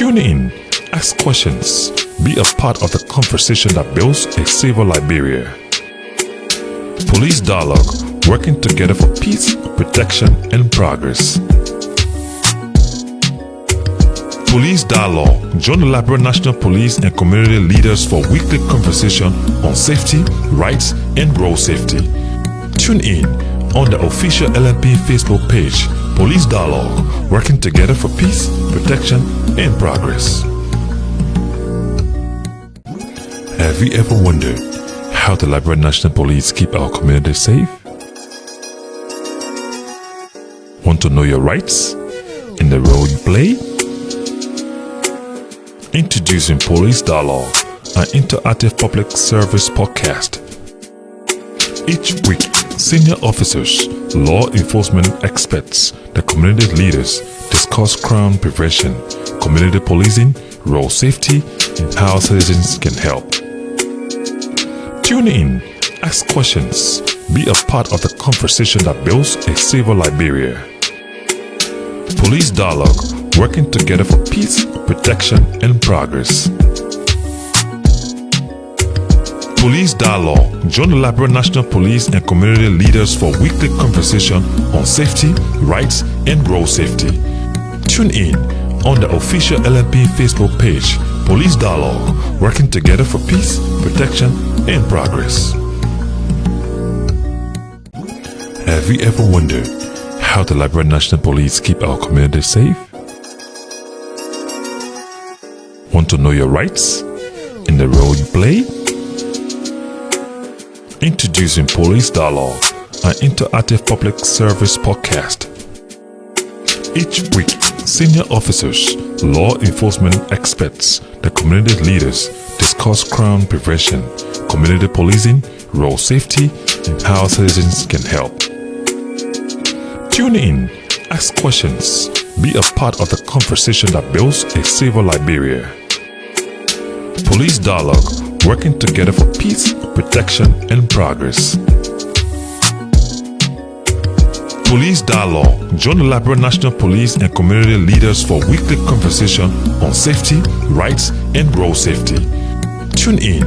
Tune in, ask questions, be a part of the conversation that builds a safer Liberia. Police Dialogue, working together for peace, protection, and progress. Police Dialogue, join the Liberia National Police and community leaders for weekly conversation on safety, rights, and road safety. Tune in on the official LNP Facebook page, Police Dialogue, working together for peace, protection, and progress. Have you ever wondered how the Liberia National Police keep our community safe? Want to know your rights in the role you play? Introducing Police Dialogue, an interactive public service podcast. Each week, senior officers, law enforcement experts, the community leaders discuss crime prevention, community policing, road safety, and how citizens can help. Tune in, ask questions, be a part of the conversation that builds a safer Liberia. Police Dialogue, working together for peace, protection, and progress. Police Dialogue, join the Liberia National Police and community leaders for weekly conversation on safety, rights, and road safety. Tune in on the official LNP Facebook page, Police Dialogue, working together for peace, protection, and progress. Have you ever wondered how the Liberia National Police keep our community safe? Want to know your rights in the role you play? Introducing Police Dialogue, an interactive public service podcast. Each week, senior officers, law enforcement experts, the community leaders discuss crime prevention, community policing, road safety, and how citizens can help. Tune in, ask questions, be a part of the conversation that builds a safer Liberia. Police Dialogue, working together for peace, protection, and progress. Police Dialogue, join the Liberia National Police and community leaders for weekly conversation on safety, rights, and road safety. Tune in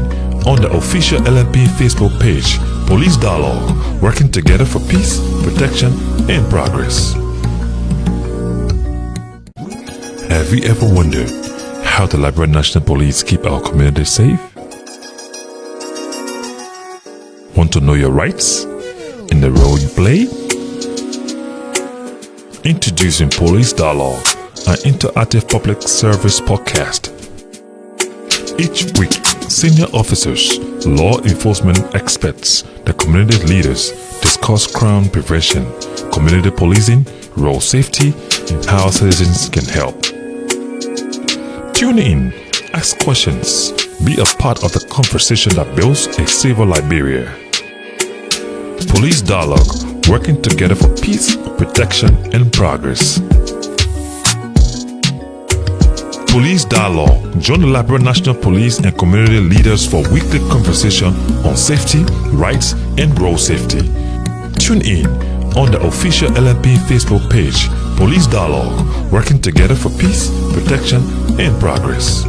on the official LNP Facebook page, Police Dialogue, working together for peace, protection, and progress. Have you ever wondered how the Liberia National Police keep our community safe? Want to know your rights in the role you play? Introducing Police Dialogue, an interactive public service podcast. Each week, senior officers, law enforcement experts, the community leaders discuss crime prevention, community policing, road safety, and how citizens can help. Tune in, ask questions, be a part of the conversation that builds a safer Liberia. Police Dialogue, working together for peace, protection, and progress. Police Dialogue, join the Liberia National Police and community leaders for weekly conversation on safety, rights, and road safety. Tune in on the official LNP Facebook page, Police Dialogue, working together for peace, protection, and progress.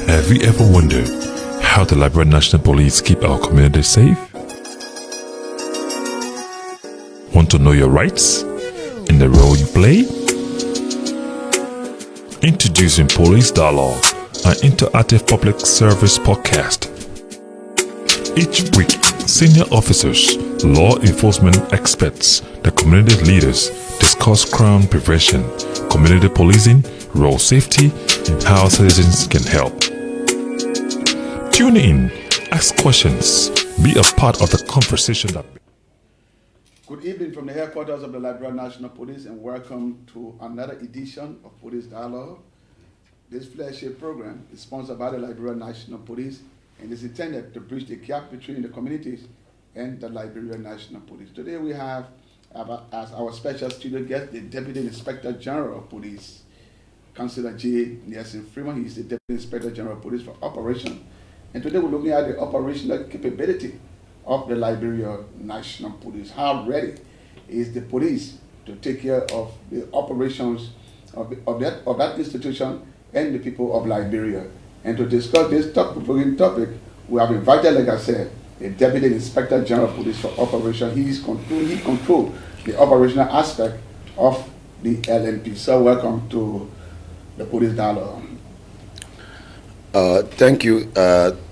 Have you ever wondered how the Liberia National Police keep our community safe? Want to know your rights in the role you play? Introducing Police Dialogue, an interactive public service podcast. Each week, senior officers, law enforcement experts, the community leaders discuss crime prevention, community policing, road safety, and how citizens can help. Tune in, ask questions, be a part of the conversation that... Good evening from the headquarters of the Liberia National Police, and welcome to another edition of Police Dialogue. This flagship program is sponsored by the Liberia National Police and is intended to bridge the gap between the communities and the Liberia National Police. Today we have as our special studio guest the Deputy Inspector General of Police, Councillor J. Nelson Freeman. He is the Deputy Inspector General of Police for Operation. And today we're looking at the operational capability of the Liberia National Police. How ready is the police to take care of the operations of that institution and the people of Liberia. And to discuss this topic, we have invited, like I said, the Deputy Inspector General of Police for Operation. He controls the operational aspect of the LNP. So welcome to the Police Dialogue. Thank you,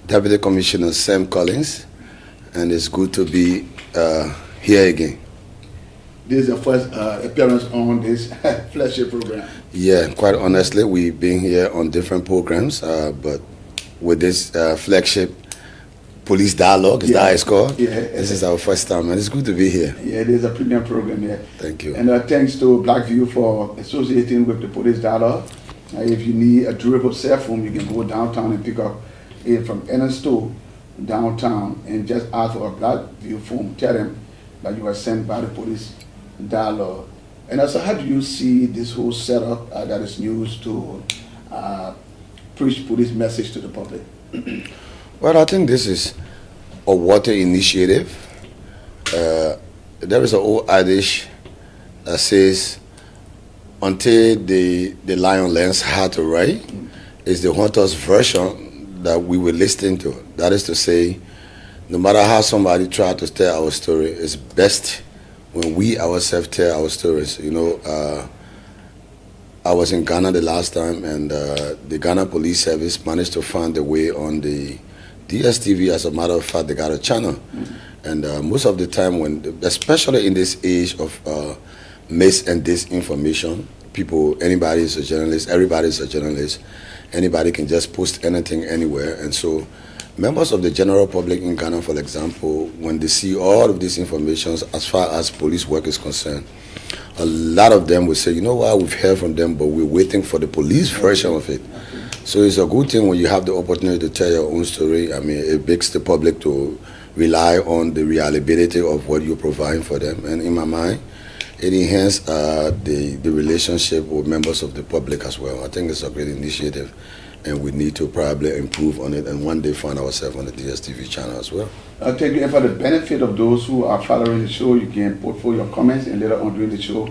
Deputy Commissioner Sam Collins, and it's good to be here again. This is your first appearance on this flagship program. Yeah, quite honestly, we've been here on different programs, but with this flagship Police Dialogue, is that how it's called? Yeah. This is our first time, and it's good to be here. Yeah, it is a premium program, yeah. Thank you. And thanks to Blackview for associating with the Police Dialogue. If you need a durable cell phone, you can go downtown and pick up it from any store downtown and just ask for a Blackview phone. Tell them that you are sent by the Police Dialogue. And also, how do you see this whole setup that is used to preach police message to the public? Well, I think this is a water initiative. There is an old adage that says, until the lion learns how to ride, is the hunter's version that we will listen to. That is to say, no matter how somebody tries to tell our story, it's best when we ourselves tell our stories. You know, I was in Ghana the last time, and the Ghana Police Service managed to find a way on the DSTV. As a matter of fact, they got a channel. And most of the time, especially in this age of mis and disinformation, anybody is a journalist, everybody is a journalist, anybody can just post anything anywhere. And so members of the general public in Ghana, for example, when they see all of this information as far as police work is concerned, a lot of them will say, you know what, we've heard from them, but we're waiting for the police version of it. So it's a good thing when you have the opportunity to tell your own story. I mean, it makes the public to rely on the reliability of what you're providing for them. And in my mind, it enhances the relationship with members of the public as well. I think it's a great initiative, and we need to probably improve on it and one day find ourselves on the DSTV channel as well. Thank you. And for the benefit of those who are following the show, you can put for your comments, and later on during the show,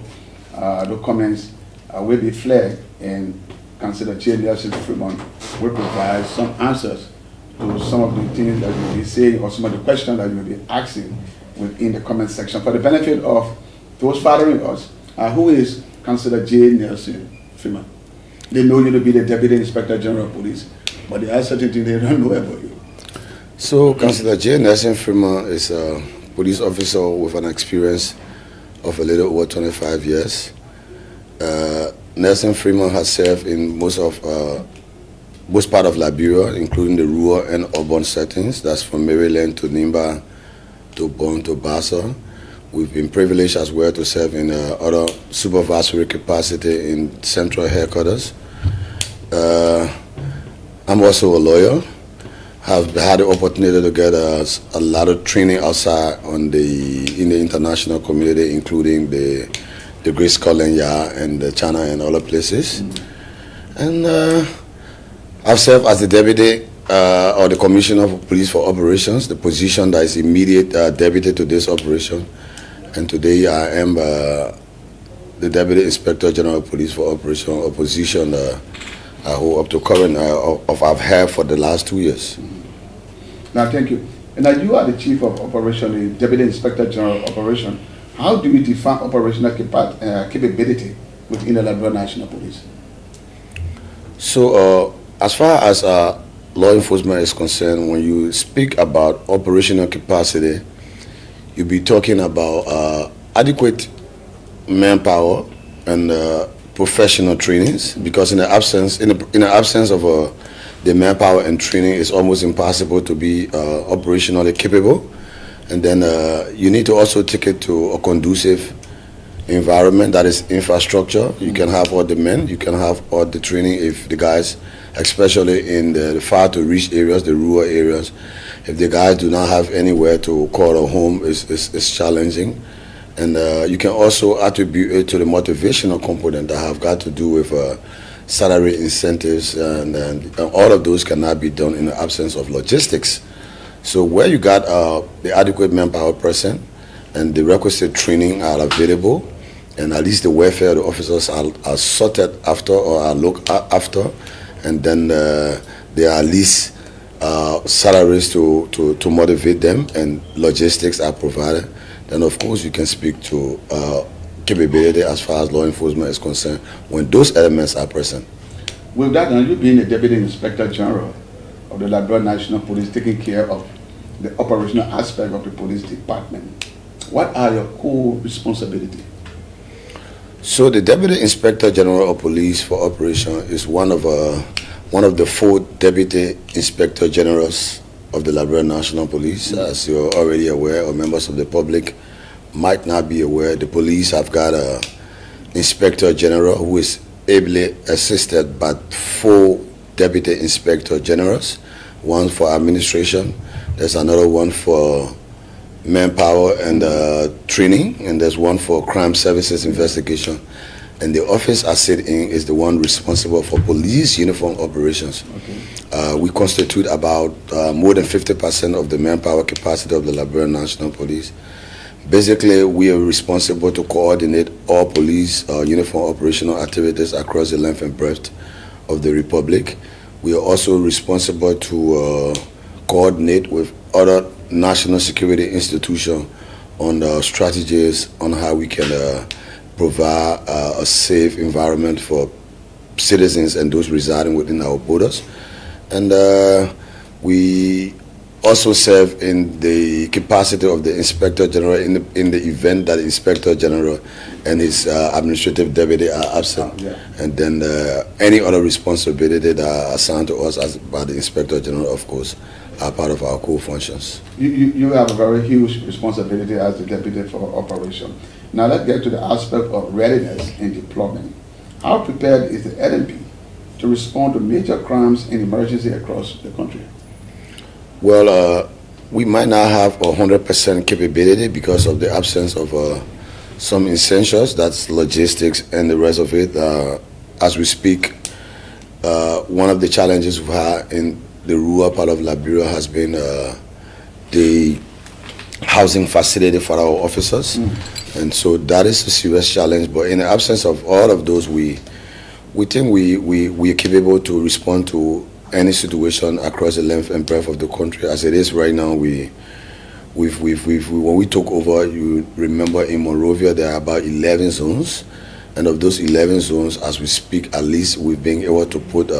the comments will be flagged, and Councillor J. Nelson Fremont will provide some answers to some of the things that you'll be saying or some of the questions that you'll be asking within the comment section. For the benefit of those following us, who is Councillor J. Nelson Fremont? They know you to be the Deputy Inspector General of Police, but there are certain things they don't know about you. So, Councillor J. Nelson Fremont is a police officer with an experience of a little over 25 years. Nelson Fremont has served in most part of Liberia, including the rural and urban settings. That's from Maryland to Nimba to Bon to Bassa. We've been privileged as well to serve in other supervisory capacity in central headquarters. I'm also a lawyer. Have had the opportunity to get a lot of training outside in the international community, including the Great Scotland Yard and the China and other places. And I've served as the deputy or the commissioner of police for operations, the position that is immediate deputy to this operation. And today I am the Deputy Inspector General of Police for Operation, a position I hold up to current I've had for the last 2 years. Now, thank you. And now you are the Chief of Operation, the Deputy Inspector General of Operation. How do you define operational capability within the Liberia National Police? So, as far as law enforcement is concerned, when you speak about operational capacity, you'll be talking about adequate manpower and professional trainings, because in the absence of the manpower and training, it's almost impossible to be operationally capable. And then you need to also take it to a conducive environment, that is infrastructure. You can have all the men, you can have all the training if the guys, especially in the far to reach areas, the rural areas, if the guys do not have anywhere to call a home, it's challenging. And you can also attribute it to the motivational component that have got to do with salary incentives, and all of those cannot be done in the absence of logistics. So where you got the adequate manpower present and the requisite training are available, and at least the welfare of the officers are sorted after or are looked after, and then there are at least salaries to motivate them, and logistics are provided, then of course you can speak to capability as far as law enforcement is concerned when those elements are present. With that, now you being a Deputy Inspector General of the Liberia National Police, taking care of the operational aspect of the police department, what are your core responsibilities? So the Deputy Inspector General of Police for Operation is one of the 4 Deputy Inspector Generals of the Liberia National Police. As you're already aware, or members of the public might not be aware, the police have got a Inspector General who is ably assisted by 4 Deputy Inspector Generals, one for administration, there's another one for manpower and training, and there's one for crime services investigation. And the office I sit in is the one responsible for police uniform operations. Okay. We constitute about more than 50% of the manpower capacity of the Liberia National Police. Basically, we are responsible to coordinate all police uniform operational activities across the length and breadth of the Republic. We are also responsible to coordinate with other national security institutions on strategies on how we can provide a safe environment for citizens and those residing within our borders. And we also serve in the capacity of the Inspector General in the event that the Inspector General and his administrative deputy are absent. And then any other responsibility that are assigned to us by the Inspector General, of course, are part of our core functions. You have a very huge responsibility as the Deputy for Operation. Now let's get to the aspect of readiness and deployment. How prepared is the LNP to respond to major crimes and emergency across the country? Well, we might not have 100% capability because of the absence of some essentials, that's logistics and the rest of it. As we speak, one of the challenges we've had in the rural part of Liberia has been the housing facility for our officers. And so that is a serious challenge. But in the absence of all of those, we think we are capable to respond to any situation across the length and breadth of the country. As it is right now, when we took over, you remember in Monrovia there are about 11 zones, and of those 11 zones, as we speak, at least we've been able to put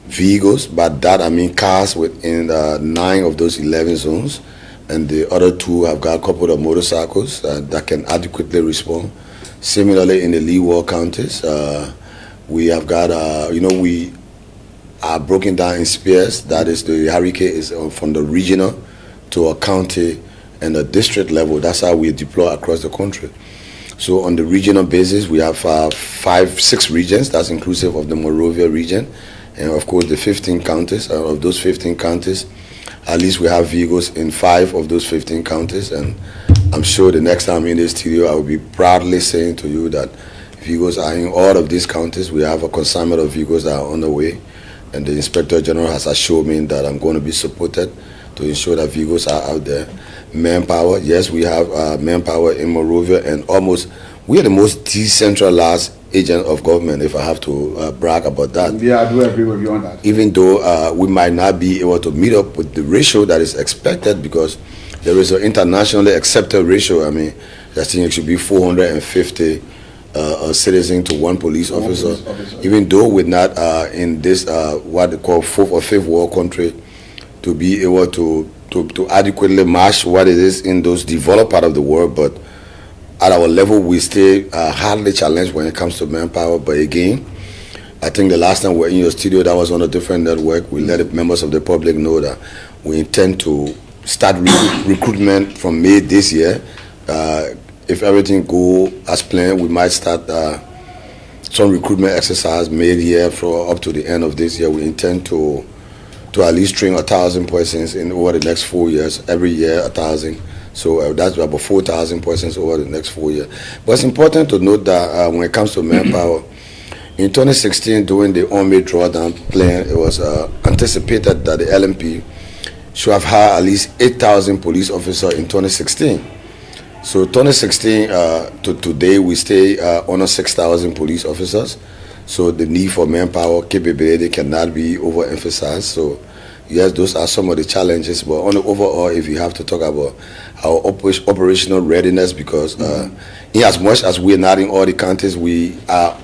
vehicles, by that I mean cars, within 9 of those 11 zones, and the other 2 have got a couple of motorcycles that can adequately respond. Similarly, in the Leeward counties, we have got, we are broken down in spheres. That is, the hurricane is from the regional to a county and a district level. That's how we deploy across the country. So on the regional basis, we have 6 regions. That's inclusive of the Monrovia region, and of course the 15 counties. Of those 15 counties, at least we have vehicles in 5 of those 15 counties. And I'm sure the next time in the studio, I will be proudly saying to you that vehicles are in all of these counties. We have a consignment of vehicles that are on the way. And the Inspector General has assured me that I'm going to be supported to ensure that vehicles are out there. Manpower, yes, we have manpower in Monrovia, and we are the most decentralized agent of government, if I have to brag about that. Yeah, I do agree with you on that. Even though we might not be able to meet up with the ratio that is expected, because there is an internationally accepted ratio. I mean, I think it should be 450 a citizen to 1 police officer. Even though we're not in this what they call 4th or 5th world country, to be able to adequately match what it is in those developed part of the world. But at our level, we stay hardly challenged when it comes to manpower. But again, I think the last time we were in your studio, that was on a different network. We let the members of the public know that we intend to start recruitment from May this year. If everything go as planned, we might start some recruitment exercise mid-year for up to the end of this year. We intend to at least train 1,000 persons in over the next 4 years. Every year, 1,000. So that's about 4,000 persons over the next 4 years. But it's important to note that when it comes to manpower, in 2016, during the Army drawdown plan, it was anticipated that the LMP should have hired at least 8,000 police officers in 2016. So 2016 to today, we stay under 6,000 police officers. So the need for manpower capability cannot be overemphasized. So yes, those are some of the challenges. But on the overall, if you have to talk about our operational readiness, because in as much as we're not in all the counties, we are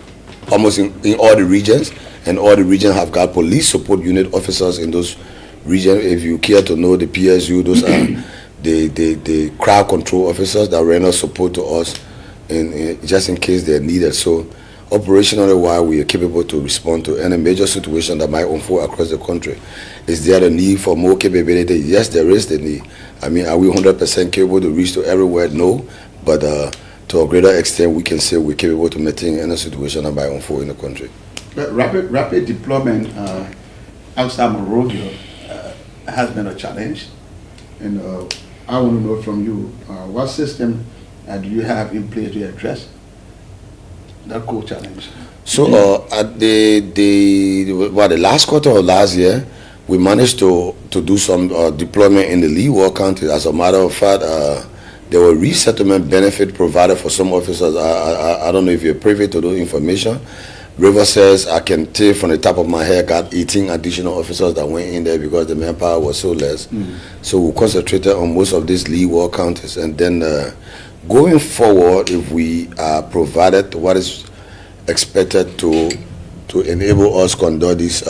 almost in all the regions, and all the regions have got police support unit officers in those regions. If you care to know the PSU, those are the crowd control officers that render support to us just in case they're needed. So operationally, while we are capable to respond to any major situation that might unfold across the country, is there a need for more capability? Yes, there is the need. I mean, are we 100% capable to reach to everywhere? No, but to a greater extent, we can say we're capable to maintain any situation that might unfold in the country. Rapid deployment outside Monrovia has been a challenge, and I want to know from you, what system do you have in place to address that core challenge? So at the last quarter of last year, we managed to do some deployment in the Leeward County. As a matter of fact, there were resettlement benefit provided for some officers. I don't know if you're privy to those information. River says, I can tell from the top of my head, got 18 additional officers that went in there because the manpower was so less. So we concentrated on most of these Leeward counties. And then going forward, if we are provided what is expected to enable us conduct this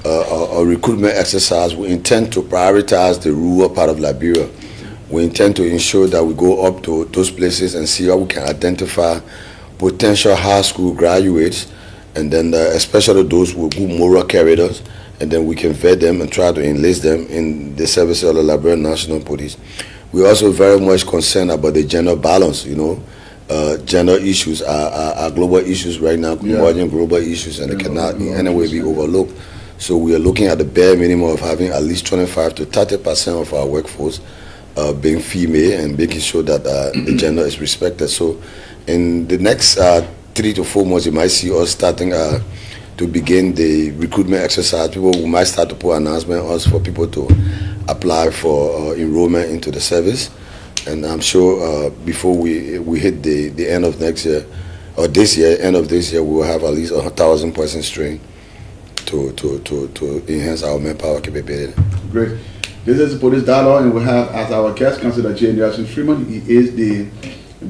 recruitment exercise, we intend to prioritize the rural part of Liberia. We intend to ensure that we go up to those places and see how we can identify potential high school graduates, and then especially those with good moral characters, and then we can vet them and try to enlist them in the services of the Liberia National Police. We're also very much concerned about the gender balance. Gender issues are global issues right now, emerging global issues, and they cannot in any way be overlooked. So we are looking at the bare minimum of having at least 25 to 30% of our workforce being female, and making sure that the gender is respected. So in the next 3 to 4 months, you might see us starting to begin the recruitment exercise. People we might start to put announcements for people to apply for enrollment into the service. And I'm sure before we hit the end of next year, or this year, end of this year, we will have at least 1,000 persons trained to enhance our manpower capability. Great. This is the Police Dialogue, and we have as our guest Councilor J. Nelson Freeman. He is the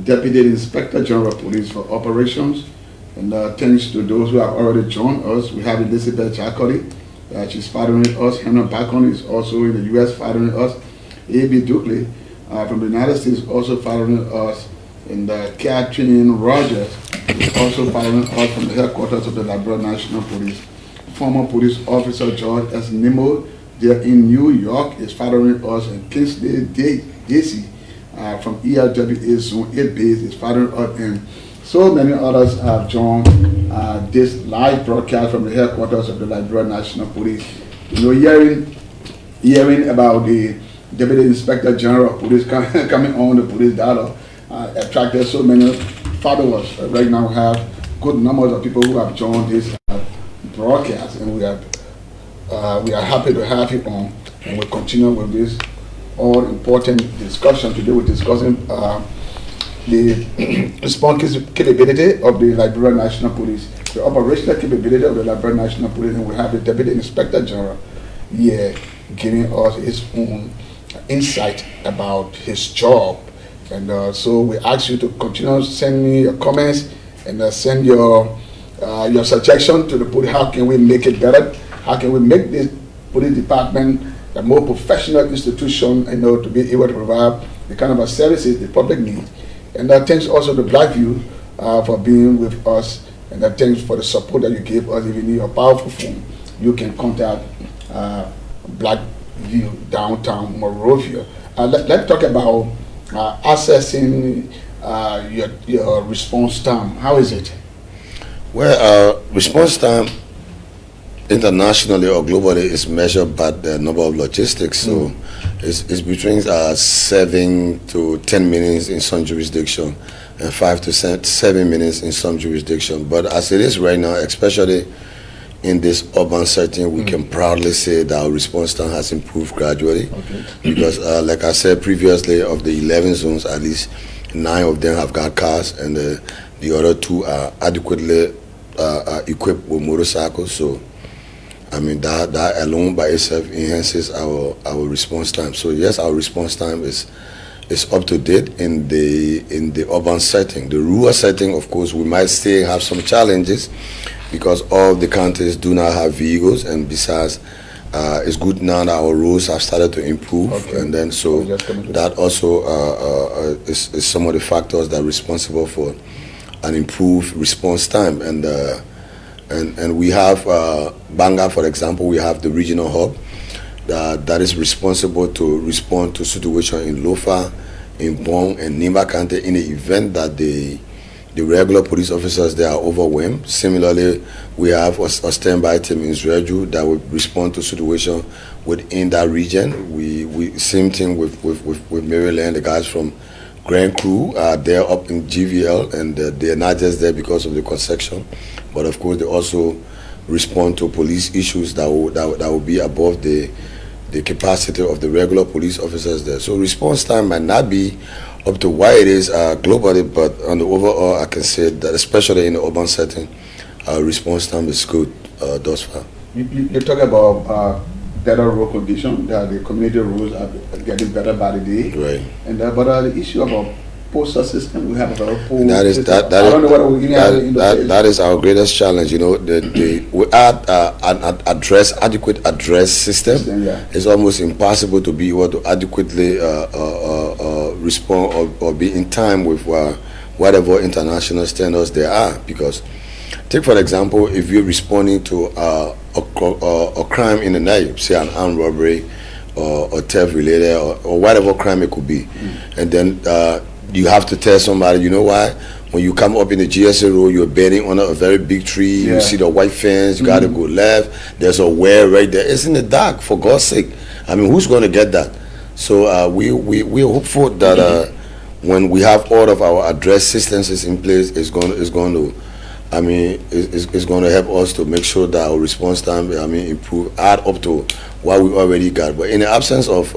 Deputy Inspector General of Police for Operations. And thanks to those who have already joined us, we have Elizabeth Jacoli. She's following us. Henry Bacon is also in the U.S. following us. A.B. Dukley from the United States also following us. And Catherine Rogers is also following us from the headquarters of the Liberia National Police. Former police officer George S. Nimmo, there in New York, is following us. And Kingsley Dacey from ERWA Zone 8 base is following us. And so many others have joined this live broadcast from the headquarters of the Liberia National Police. Hearing about the Deputy Inspector General of Police coming on the Police Dialogue attracted so many followers. Right now we have good numbers of people who have joined this broadcast, and we are happy to have you on, and we'll continue with this all important discussion. Today we're discussing the response capability of the Liberia National Police, the operational capability of the Liberia National Police, and we have the Deputy Inspector General here giving us his own insight about his job. And so we ask you to continue to send me your comments and send your suggestion to the police. How can we make it better? How can we make this police department a more professional institution, to be able to provide the kind of services the public needs? And thanks also to Blackview for being with us, and thanks for the support that you gave us. If you need a powerful phone, you can contact Blackview downtown Monrovia. Let's talk about assessing your response time. How is it? Well, response time internationally or globally is measured by the number of logistics. So it's between 7 to 10 minutes in some jurisdiction and 5 to 7 minutes in some jurisdiction. But as it is right now, especially in this urban setting, we can proudly say that our response time has improved gradually. Okay. Because, like I said previously, of the 11 zones, at least 9 of them have got cars, and the other 2 are adequately equipped with motorcycles. So, I mean, that alone by itself enhances our response time. So, yes, our response time is up to date in the urban setting. The rural setting, of course, we might still have some challenges because all the counties do not have vehicles, and besides, it's good now that our roads have started to improve, and then so that also is some of the factors that are responsible for an improved response time. And we have Banga, for example, we have the regional hub that is responsible to respond to situation in Lofa, in Bong, and Nimba County in the event that the regular police officers there are overwhelmed. Similarly, we have a standby team in Zreju that will respond to situation within that region. We same thing with Maryland. The guys from Grand Crew are there up in GVL, and they're not just there because of the construction, but of course they also respond to police issues that will be above the capacity of the regular police officers there. So response time might not be up to why it is globally, but on the overall, I can say that especially in the urban setting, response time is good thus far. You talk about better road condition, that the community roads are getting better by the day. Right. And but the issue about postal system, we have a very poor That is system. that I don't know whether we even have it in the that is our greatest challenge. You know, we add an adequate address system. Yeah. It's almost impossible to be able to adequately respond or be in time with whatever international standards there are. Because, take for example, if you're responding to a crime in the night, say an armed robbery or theft related or whatever crime it could be, and then you have to tell somebody, you know why? When you come up in the GSA road, you're bending under a very big tree, you see the white fence, you got to go left, there's a well right there. It's in the dark, for God's sake. I mean, who's going to get that? So we're hopeful that when we have all of our address systems in place, it's going to help us to make sure that our response time, improve, add up to what we already got. But in the absence of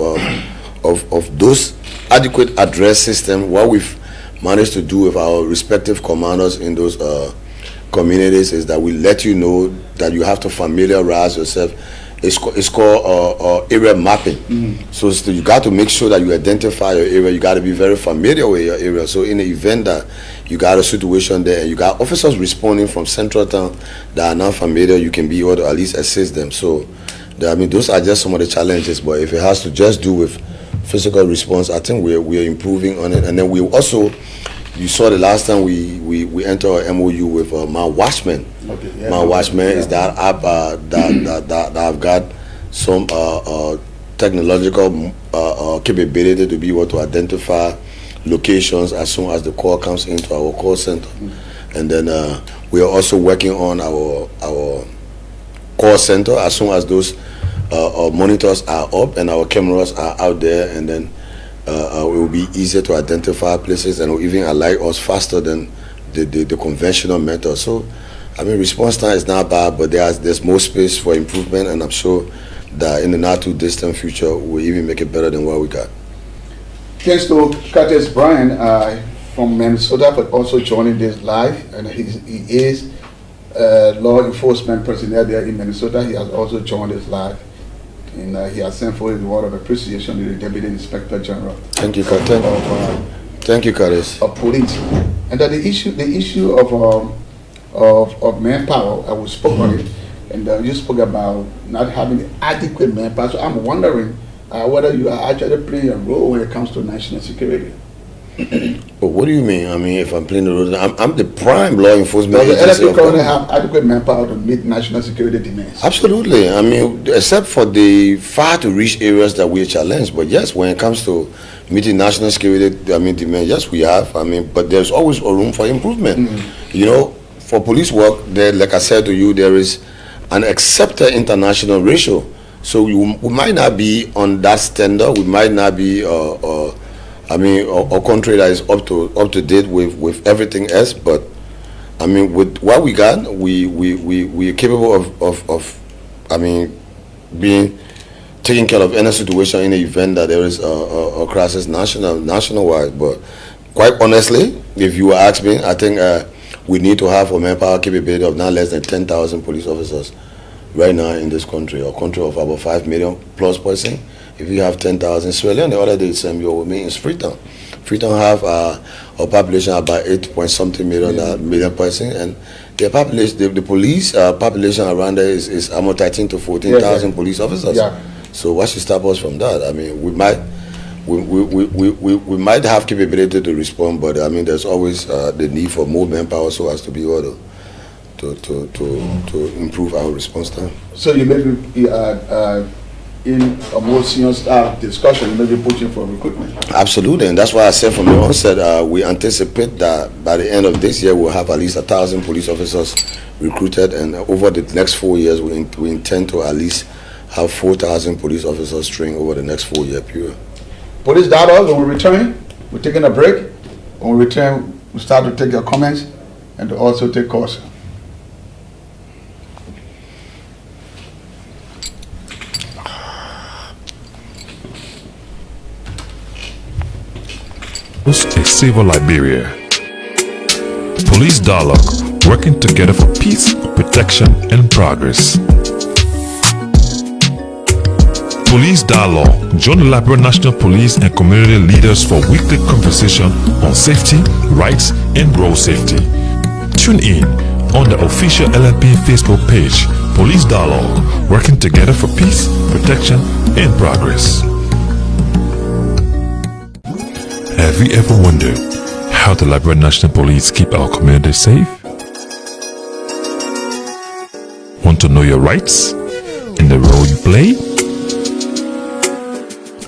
those adequate address system, what we've managed to do with our respective commanders in those communities is that we let you know that you have to familiarize yourself. It's called area mapping. So you got to make sure that you identify your area. You got to be very familiar with your area. So in the event that you got a situation there and you got officers responding from central town that are not familiar, you can be able to at least assist them. So those are just some of the challenges. But if it has to just do with physical response, I think we're improving on it. And then we also, you saw the last time we entered an MOU with My Watchman. My Watchman is that app that I've got some technological capability to be able to identify locations as soon as the call comes into our call center. And then we are also working on our call center as soon as those our monitors are up and our cameras are out there, and then it will be easier to identify places and will even alert us faster than the conventional method. So, response time is not bad, but there's more space for improvement, and I'm sure that in the not too distant future we'll even make it better than what we got. Thanks to Curtis Bryan from Minnesota for also joining this live, and he is law enforcement personnel there in Minnesota. He has also joined us live. And he has sent for his word of appreciation to the Deputy Inspector General. Thank you, Curtis. Thank you, Curtis. Of police, and that the issue of manpower, we spoke on it, and you spoke about not having adequate manpower. So I'm wondering whether you are actually playing a role when it comes to national security. But what do you mean? If I'm playing the role, I'm the prime law enforcement Does the agency. LFP currently have adequate manpower to meet national security demands? Absolutely. Except for the far to reach areas that we are challenged. But yes, when it comes to meeting national security demands, yes, we have. But there's always a room for improvement. For police work, there, like I said to you, there is an accepted international ratio. So we might not be on that standard. We might not be a country that is up to date with everything else, but I mean, with what we got, we are capable of I mean, being taking care of any situation in the event that there is a crisis nationwide. But quite honestly, if you ask me, I think we need to have a manpower capability of not less than 10,000 police officers right now in this country, a country of about 5 million plus person. If you have 10,000, Sierra Leone the other day, same year with me is Freetown. Freetown have a population of about 8 point something million person, and the population, the police population around there is about 13 to 14,000 police officers. Yeah. So what should stop us from that? I mean, we might have capability to respond, but I mean, there's always the need for more manpower so as to be able to improve our response time. So you may be in a more senior staff discussion, you may be pushing for recruitment. Absolutely, and that's why I said from the onset, we anticipate that by the end of this year we'll have at least 1,000 police officers recruited, and over the next 4 years we intend to at least have 4,000 police officers trained over the next 4-year period. Police dialogue, when we return, we're taking a break. When we return, we start to take your comments and to also take calls. A safer Liberia. Police dialogue, working together for peace, protection, and progress. Police dialogue, join the Liberia National Police and community leaders for weekly conversation on safety, rights, and road safety. Tune in on the official LNP Facebook page, Police Dialogue, working together for peace, protection, and progress. Have you ever wondered how the Liberia National Police keep our community safe? Want to know your rights and the role you play?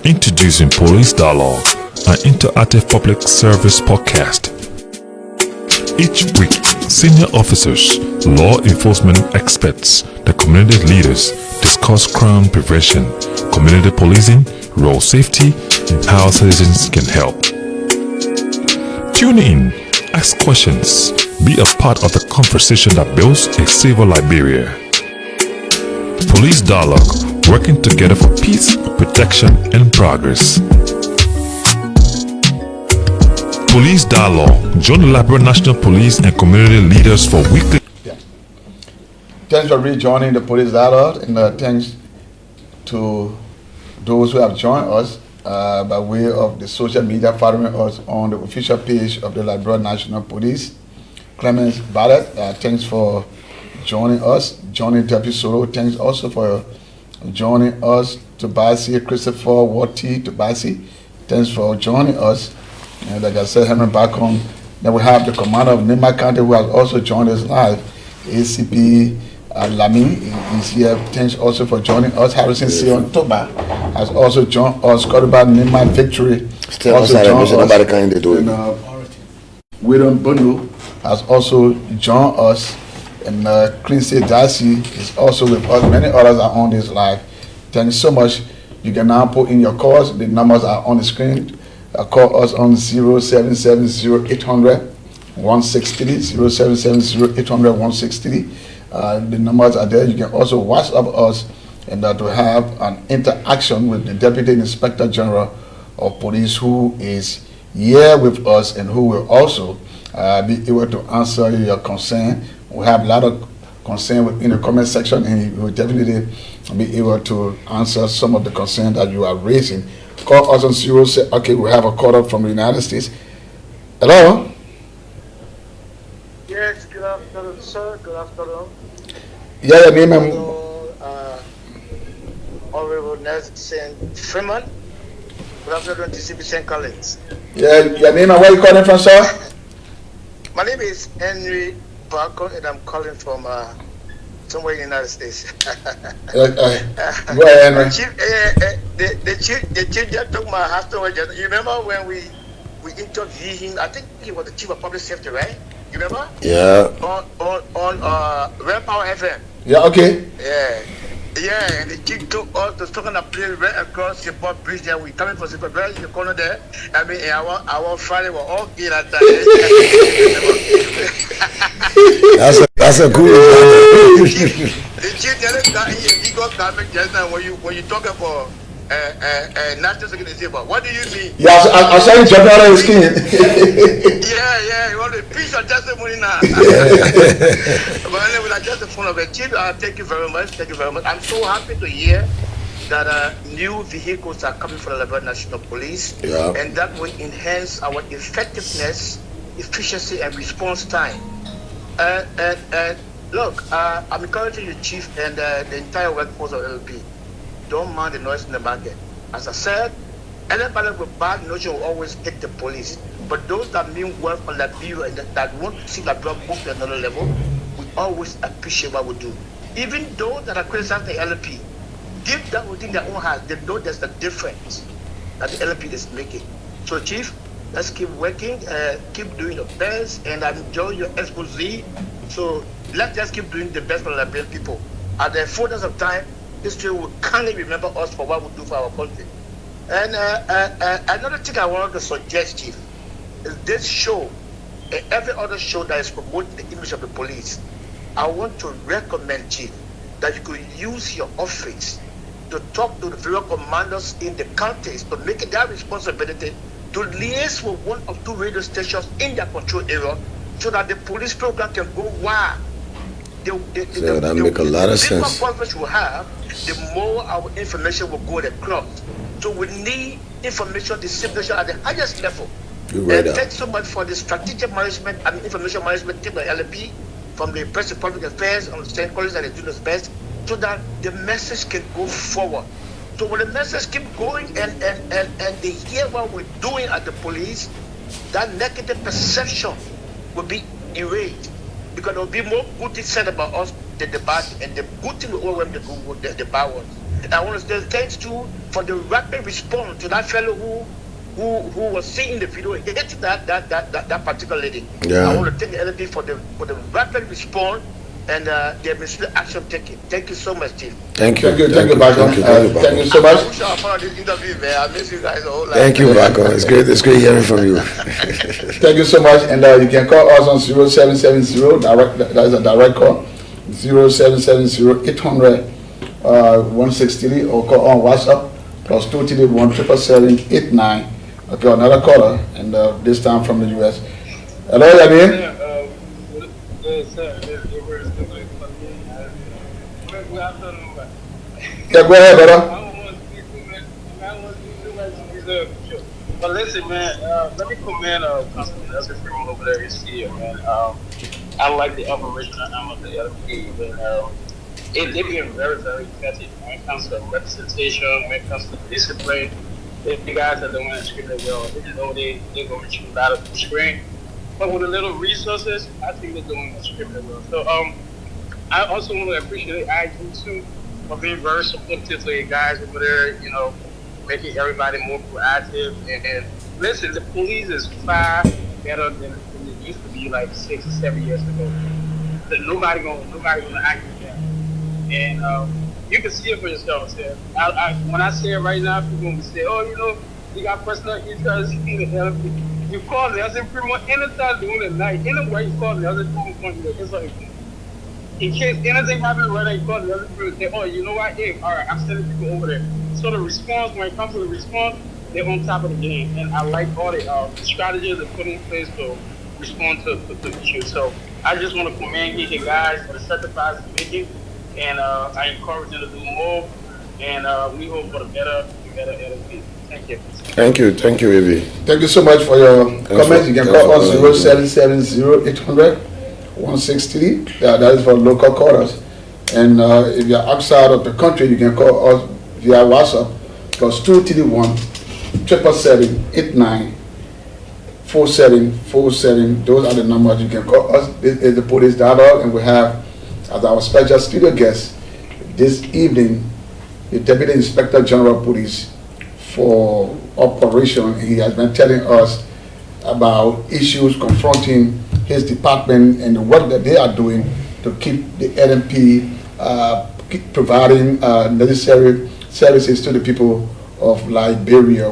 Introducing Police Dialogue, an interactive public service podcast. Each week, senior officers, law enforcement experts, the community leaders discuss crime prevention, community policing, road safety, and how citizens can help. Tune in, ask questions, be a part of the conversation that builds a safer Liberia. Police Dialogue, working together for peace, protection, and progress. Police Dialogue, join the Liberia National Police and community leaders for weekly. Thanks for rejoining the Police Dialogue, and thanks to those who have joined us by way of the social media following us on the official page of the Liberia National Police. Clemens Barrett, thanks for joining us. Johnny Deputy Solo, thanks also for joining us. Tobasi, Christopher Wati, Tobasi, thanks for joining us. And like I said, Henry back on. Then we have the commander of Nema County who has also joined us live. ACP Lamy is here. Thanks also for joining us. Harrison Sion Toba has also joined us. Cordoba Nema Victory Still also joined us. Nobody can do it. And William Bono has also joined us. And Quincy Darcy is also with us. Many others are on this live. Thanks so much. You can now put in your calls. The numbers are on the screen. Call us on 0770-800-1630, 0770-800-1630. The numbers are there. You can also WhatsApp us and to have an interaction with the Deputy Inspector General of Police who is here with us and who will also be able to answer your concern. We have a lot of concern in the comment section, and he will definitely be able to answer some of the concern that you are raising. Call us on 07. Okay, we have a caller from the United States. Hello? Yes, good afternoon, sir. Good afternoon. Yeah, your name and... Honorable Nelson Freeman. Good afternoon, DCB St. Collins. Yeah, your name and where you calling from, sir? My name is Henry Barco, and I'm calling from somewhere in the United States. Go ahead, Henry. The chief just took my husband. You remember when we interviewed him? I think he was the chief of public safety, right? You remember? Yeah. On Red Power FM. Yeah. Okay. Yeah. Yeah, and the chief took us to talking a place right across the port bridge there. We coming from the right in the corner there. I mean, our Friday were all in at that. That's a good the chief just got here. He got coming just now when you talk about national security. But what do you mean? Yeah, I saw you jumping out of his skin. Yeah, you want to preach your testimony now. But anyway, I just the phone of the chief. Thank you very much. Thank you very much. I'm so happy to hear that new vehicles are coming from the Liberia National Police, and that will enhance our effectiveness, efficiency, and response time. Look, I'm encouraging you, Chief, and the entire workforce of LP. Don't mind the noise in the market. As I said, anybody with bad notion will always hit the police. But those that mean well for Liberia and that want to see Liberia move to another level, we always appreciate what we do. Even those that are criticizing the LP, give that within their own heart. They know there's a difference that the LP is making. So, Chief, let's keep working, keep doing your best, and I'm enjoying your expose. So let's just keep doing the best for the Liberian people. At the fullness of time, history will kindly remember us for what we do for our country. And another thing I wanted to suggest, Chief, is this show and every other show that is promoting the image of the police. I want to recommend, Chief, that you could use your office to talk to the various commanders in the counties to make it their responsibility to liaise with one or two radio stations in their control area so that the police program can go wild. That make a lot of sense. The more coverage we have, the more our information will go across. So we need information dissemination at the highest level. Right, and thanks so much for the strategic management and information management team by LP, from the Press and Public Affairs and the state colleges that are doing the best, so that the message can go forward. So when the message keep going and they hear what we're doing at the police, that negative perception will be erased. Because there will be more good things said about us than the bad, and the good thing will overwhelm the bad ones. And I want to say thanks to for the rapid response to that fellow who was seeing the video and hit that particular lady. I want to thank the LP for the rapid response and the administrative action taken. Thank you so much, Chief. Thank you, Bacon. Thank you so much. I wish I found this interview, man. I miss you guys a whole lot. Thank you, Bacon. It's great hearing from you. Thank you so much. And you can call us on 0770 that is a direct call, 0770 800 163, or call on WhatsApp +231 777 89. Okay, another caller, and this time from the US. Hello, Yamin. Yeah, go ahead, brother. But listen, man, let me commend Constantine. That's a criminal over there. You see it, man. I like the operation of the LP, but they've been very, very effective when it comes to representation, when it comes to discipline. The guys are doing extremely well. Even though they're going to shoot out of the screen, but with a little resources, I think they're doing extremely well. So I also want to appreciate IG too for being very supportive to the guys over there. You know, making everybody more proactive. And listen, the police is far better than it used to be like 6 or 7 years ago. So nobody gonna act with that. And you can see it for yourself. When I say it right now, people will say, "Oh, you know, you got personal interest in the LP." You call the other people anytime during the night. Anywhere you call the other people, it's like, in case anything happens, right, you call the other people and say, "Oh, you know what? Hey, all right, I'm sending people over there." So the response, when it comes to the response, they're on top of the game. And I like all the strategies they put in place to respond to issues. So I just want to commend you guys for the sacrifice you're making. And I encourage you to do more. And we hope for the better LP. Thank you. Thank you, Evie. Thank you so much for your comments. You can call us 0770 800 163. That is for local callers. And if you're outside of the country, you can call us via WhatsApp +231 777 89 4747. Those are the numbers you can call us. This is the Police Dialogue, and we have as our special studio guest this evening the Deputy Inspector General of Police for Operation. He has been telling us about issues confronting his department and the work that they are doing to keep the LMP providing necessary services to the people of Liberia.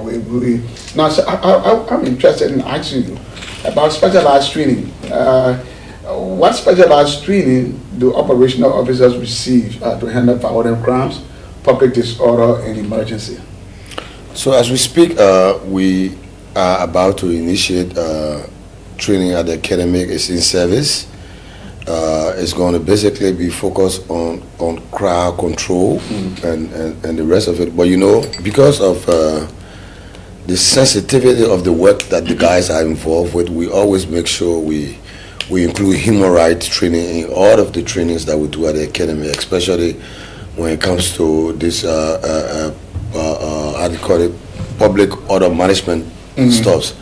Now, so I'm interested in asking you about specialized training. What specialized training do operational officers receive to handle violent crimes, public disorder, and emergency? So as we speak, we are about to initiate training at the academic. It's in service. It's going to basically be focused on crowd control and the rest of it. But you know, because of the sensitivity of the work that the guys are involved with, we always make sure we include human rights training in all of the trainings that we do at the academy, especially when it comes to this how do you call it, public order management stuff.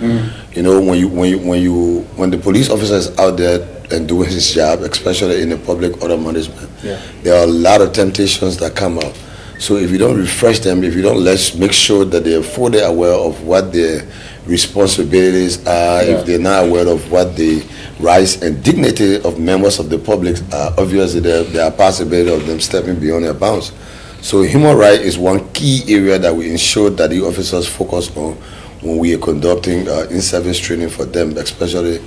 You know, when the police officer is out there and doing his job, especially in the public order management, there are a lot of temptations that come up. So if you don't refresh them, if you don't make sure that they're fully aware of what their responsibilities are, if they're not aware of what the rights and dignity of members of the public are, obviously there are possibility of them stepping beyond their bounds. So human rights is one key area that we ensure that the officers focus on when we are conducting in-service training for them, especially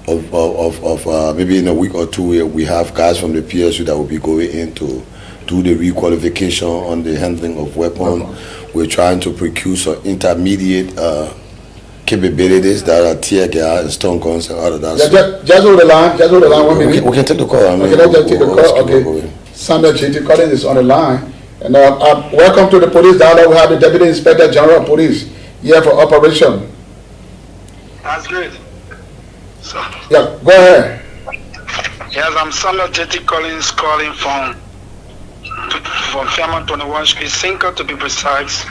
of maybe in a week or two where we have guys from the PSU that will be going in to do the requalification on the handling of weapons. We're trying to procure some intermediate capabilities that are tear gas and stun guns and all of that. Just hold the line. Just hold the line 1 minute. We can take the call. I mean, okay, let's just take the call. Okay. Samuel J.T. Collins is on the line. And welcome to the Police Dialogue. We have the Deputy Inspector General of Police here for operation. That's good. So, yeah, go ahead. Yes, I'm Samuel J.T. Collins calling from Fairmont 21 Street, Cinco to be precise.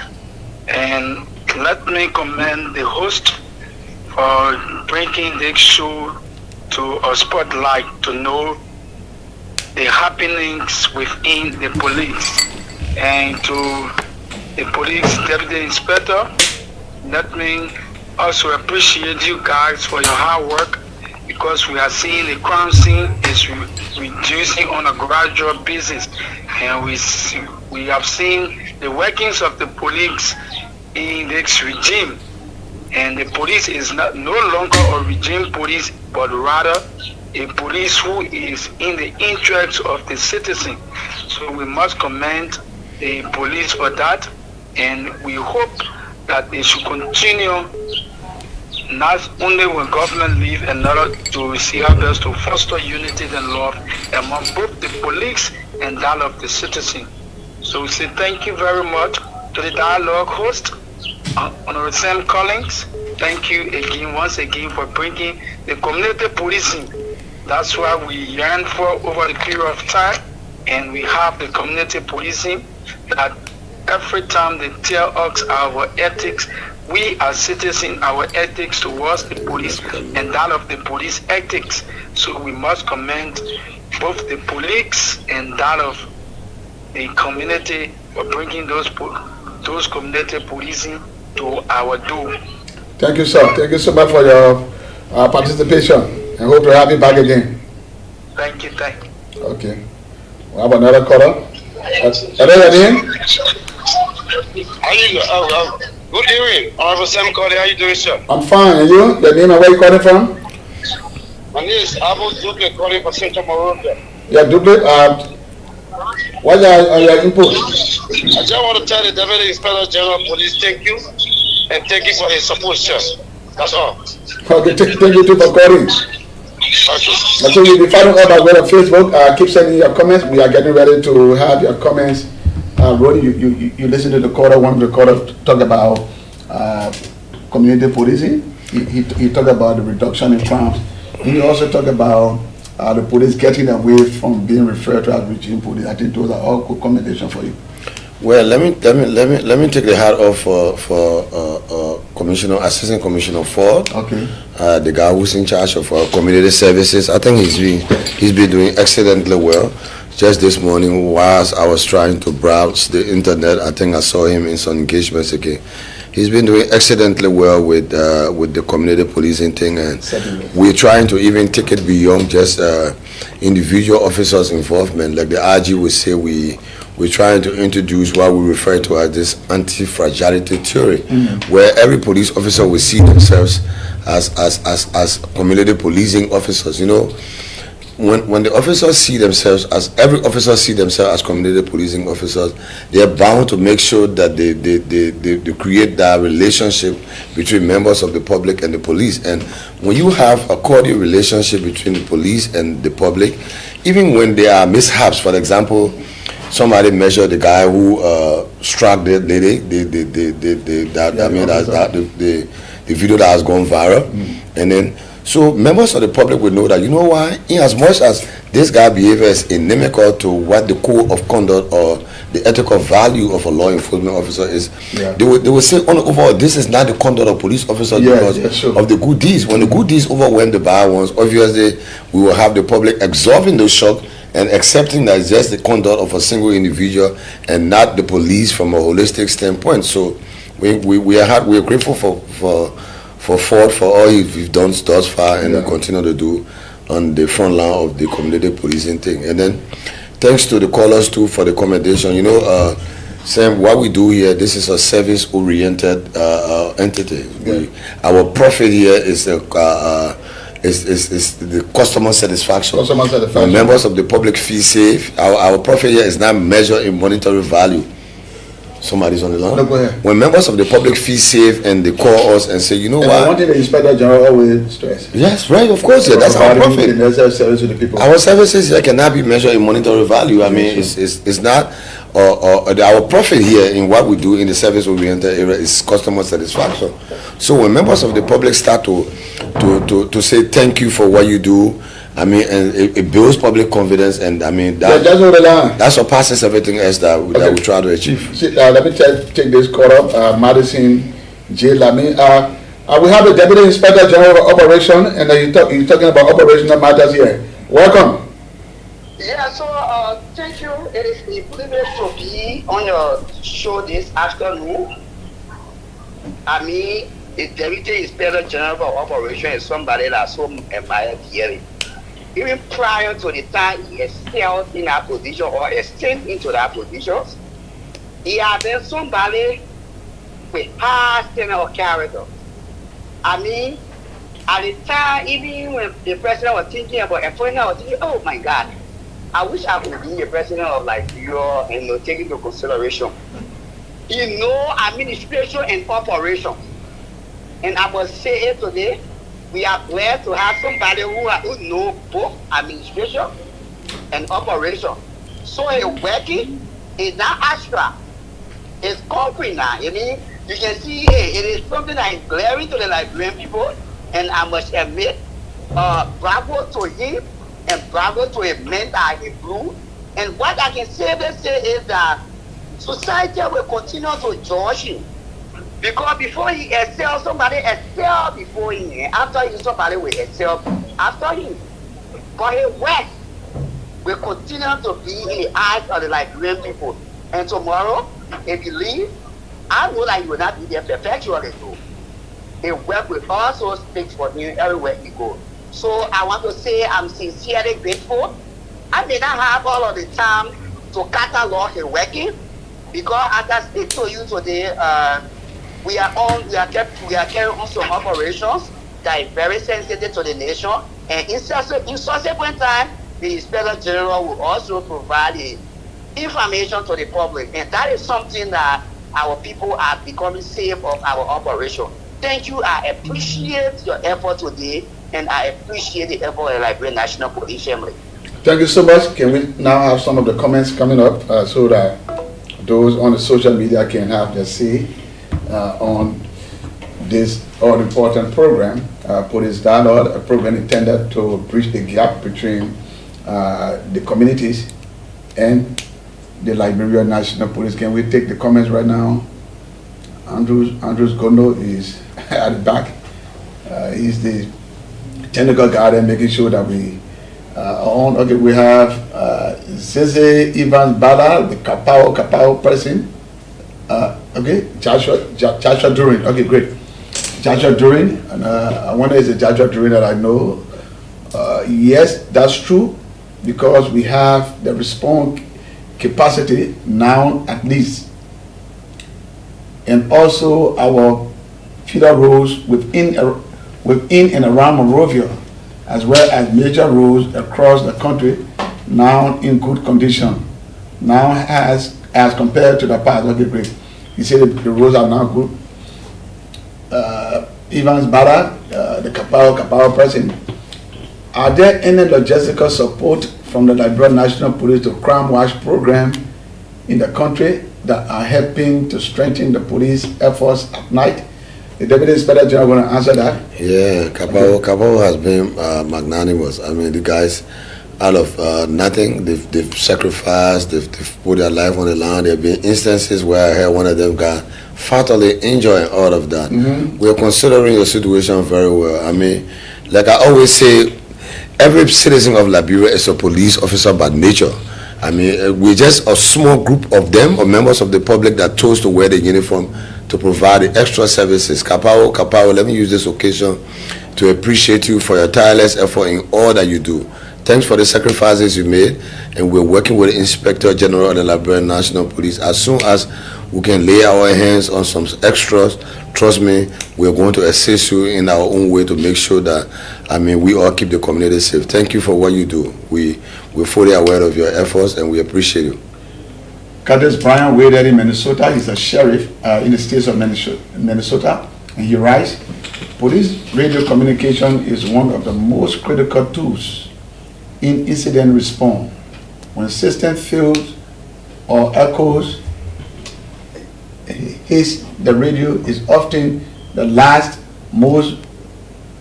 And let me commend the host for bringing this show to a spotlight to know the happenings within the police. And to the police deputy inspector, let me also appreciate you guys for your hard work, because we are seeing the crime scene is reducing on a gradual basis, and we have seen the workings of the police in this regime. And the police is no longer a regime police, but rather a police who is in the interest of the citizen. So we must commend the police for that, and we hope that they should continue not only when government leave in order to see our best to foster unity and love among both the police and that of the citizen. So we say thank you very much to the dialogue host, Honorable Sam Collins. Thank you again, once again, for bringing the community policing. That's what we yearn for over the period of time, and we have the community policing that every time they tell us our ethics, we as citizens, our ethics towards the police and that of the police ethics. So we must commend both the police and that of the community for bringing those community policing to our door. Thank you, sir. Thank you so much for your participation, and hope to have you back again. Thank you. Thank you. Okay. We have another caller. Hello, your name? Good evening, Honorable Sam Cody. How you doing, sir? I'm fine. And you? Your name and where you calling from? My name is Abu Duple, calling from Central Moronga. Yeah, Duple. What are your input? I just want to tell the Deputy Inspector General of Police thank you, and thank you for his support, sir. That's all. Okay, thank you too for calling. So you'll be following up as well on Facebook. Keep sending your comments. We are getting ready to have your comments. Rodney, you listen to the caller, one of the callers talk about community policing. He talked about the reduction in crimes. He also talked about the police getting away from being referred to as regime police. I think those are all good commendations for you. Well, let me take the hat off for Assistant Commissioner Ford. Okay. The guy who's in charge of community services. I think he's been doing excellently well. Just this morning, whilst I was trying to browse the internet, I think I saw him in some engagements again. He's been doing excellently well with the community policing thing, and Certainly. we're trying to even take it beyond just individual officers' involvement. Like the RG would say, we're trying to introduce what we refer to as this anti-fragility theory, where every police officer will see themselves as community policing officers. You know, when the officers see themselves as, every officer see themselves as community policing officers, they are bound to make sure that they create that relationship between members of the public and the police. And when you have a cordial relationship between the police and the public, even when there are mishaps, for example, somebody measured the guy who struck the lady, the video that has gone viral, and then so members of the public will know that, you know why, in as much as this guy behavior is inimical to what the code of conduct or the ethical value of a law enforcement officer is, they will say, on overall, this is not the conduct of police officers because of the good deeds. When the good deeds overwhelm the bad ones, obviously we will have the public absorbing the shock and accepting that it's just the conduct of a single individual and not the police from a holistic standpoint. So we are grateful for Ford for all he's done thus far, and will continue to do on the front line of the community policing thing. And then thanks to the callers too for the commendation. You know, Sam, what we do here, this is a service-oriented entity. Our profit here is the customer satisfaction. When members of the public feel safe, our profit here is not measured in monetary value. Somebody's on the line. No, go ahead. When members of the public feel safe and they call us and say, you know what? One thing the Inspector General always stress. Yes, right, of course, that's our profit. Service to the people. Our services here cannot be measured in monetary value. I mean, it's not. Our profit here in what we do in the service-oriented area is customer satisfaction. So when members of the public start to say thank you for what you do, I mean, and it builds public confidence, and I mean that surpasses everything else that we try to achieve. See, let me take this call up. Madison J. Lamy. We have the Deputy Inspector General of Operation, and you're talking about operational matters here. Welcome. Yeah, so thank you. It is a privilege to be on your show this afternoon. I mean, the Deputy Inspector General of Operation is somebody that so admired dearly. Even prior to the time he excelled in that position or extended into that position, he had been somebody with high standard of character. I mean, at the time, even when the president was thinking about appointing, I was thinking, oh my God, I wish I could be the president of Liberia and take into consideration, administration and operation. And I must say it today, we are glad to have somebody who knows both administration and operation. So it's working, it's not abstract, it's concrete now. I mean, you can see it is something that is glaring to the Liberian people, and I must admit, bravo to him and bravo to his men that are in blue. And what I can safely say is that society will continue to judge him. Because before he excels, somebody excel before him. And after him, somebody will excel after him. But his work will continue to be in the eyes of the Liberian people. And tomorrow, if you leave, I know that he will not be there perpetually too. His work will also speak for him everywhere he goes. So I want to say I'm sincerely grateful. I may not have all of the time to catalog his working, because as I speak to you today, we are carrying on some operations that is very sensitive to the nation, and in subsequent time, the Inspector General will also provide the information to the public, and that is something that our people are becoming safe of our operation. Thank you. I appreciate your effort today, and I appreciate the effort of the Liberian National Police Family. Thank you so much. Can we now have some of the comments coming up so that those on the social media can have their say on this all-important program, Police Dialogue, a program intended to bridge the gap between the communities and the Liberia National Police. Can we take the comments right now? Andrews Gondo is at the back. He's the technical guy and making sure that we are on. Okay, we have Zeze Ivan Bala, the Kapao person. Okay, Joshua Durin. Okay, great. Joshua Durin, and I wonder is it Joshua Durin that I know? Yes, that's true, because we have the response capacity now at least, and also our feeder roads within and around Monrovia, as well as major roads across the country, now in good condition. Now as compared to the past. Okay, great. You say the roads are now good. Evans Barra, the Kapao person. Are there any logistical support from the Liberia National Police to crime watch program in the country that are helping to strengthen the police efforts at night? The Deputy Inspector General going to answer that. Yeah, Kapao has been magnanimous. I mean, the guys, out of nothing, they've sacrificed, they've put their life on the line. There have been instances where I heard one of them got fatally injured and all of that. We are considering the situation very well. I mean, like I always say, every citizen of Liberia is a police officer by nature. I mean, we're just a small group of them, or members of the public, that chose to wear the uniform to provide the extra services. Kapao, let me use this occasion to appreciate you for your tireless effort in all that you do. Thanks for the sacrifices you made, and we're working with the Inspector General of the Liberian National Police. As soon as we can lay our hands on some extras, trust me, we're going to assist you in our own way to make sure that, I mean, we all keep the community safe. Thank you for what you do. We're fully aware of your efforts, and we appreciate you. Curtis Brian waited in Minnesota. He's a sheriff in the state of Minnesota, and he writes, police radio communication is one of the most critical tools in incident response. When system fails or echoes, the radio is often the last, most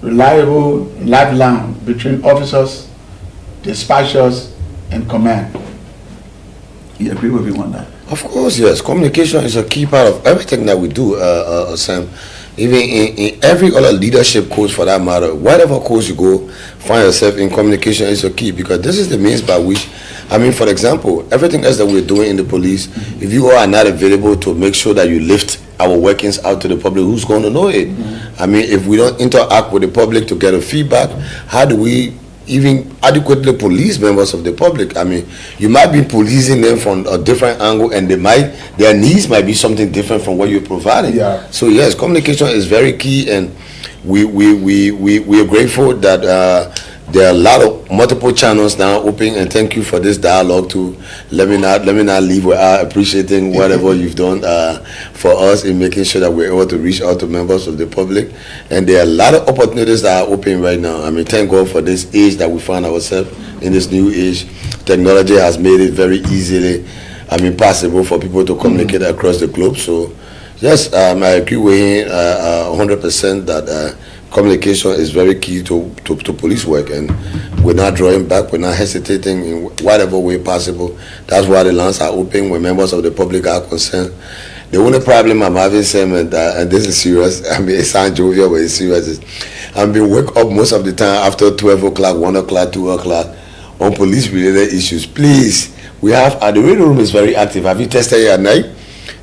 reliable lifeline between officers, dispatchers, and command. You agree with me on that? Of course, yes. Communication is a key part of everything that we do, Sam. Even in every other leadership course, for that matter, whatever course you go, find yourself in, communication is a key, because this is the means by which, I mean, for example, everything else that we're doing in the police, if you are not available to make sure that you lift our workings out to the public, who's going to know it? I mean, if we don't interact with the public to get a feedback, how do we even adequately police members of the public? I mean, you might be policing them from a different angle, and their needs might be something different from what you're providing. Yeah. So yes, communication is very key, and we are grateful that there are a lot of multiple channels now open, and thank you for this dialogue too. Let me not leave without appreciating whatever you've done for us in making sure that we're able to reach out to members of the public. And there are a lot of opportunities that are open right now. I mean, thank God for this age that we find ourselves in, this new age. Technology has made it very easily, I mean, possible for people to communicate across the globe. So yes, I agree with him 100% that communication is very key to police work, and we're not drawing back, we're not hesitating in whatever way possible. That's why the lines are open when members of the public are concerned. The only problem I'm having, Sam, and this is serious, I mean, it sounds jovial, but it's serious, is I've been wake up most of the time after 12 o'clock, 1 o'clock, 2 o'clock on police-related issues. Please, the radio room is very active. Have you tested it at night?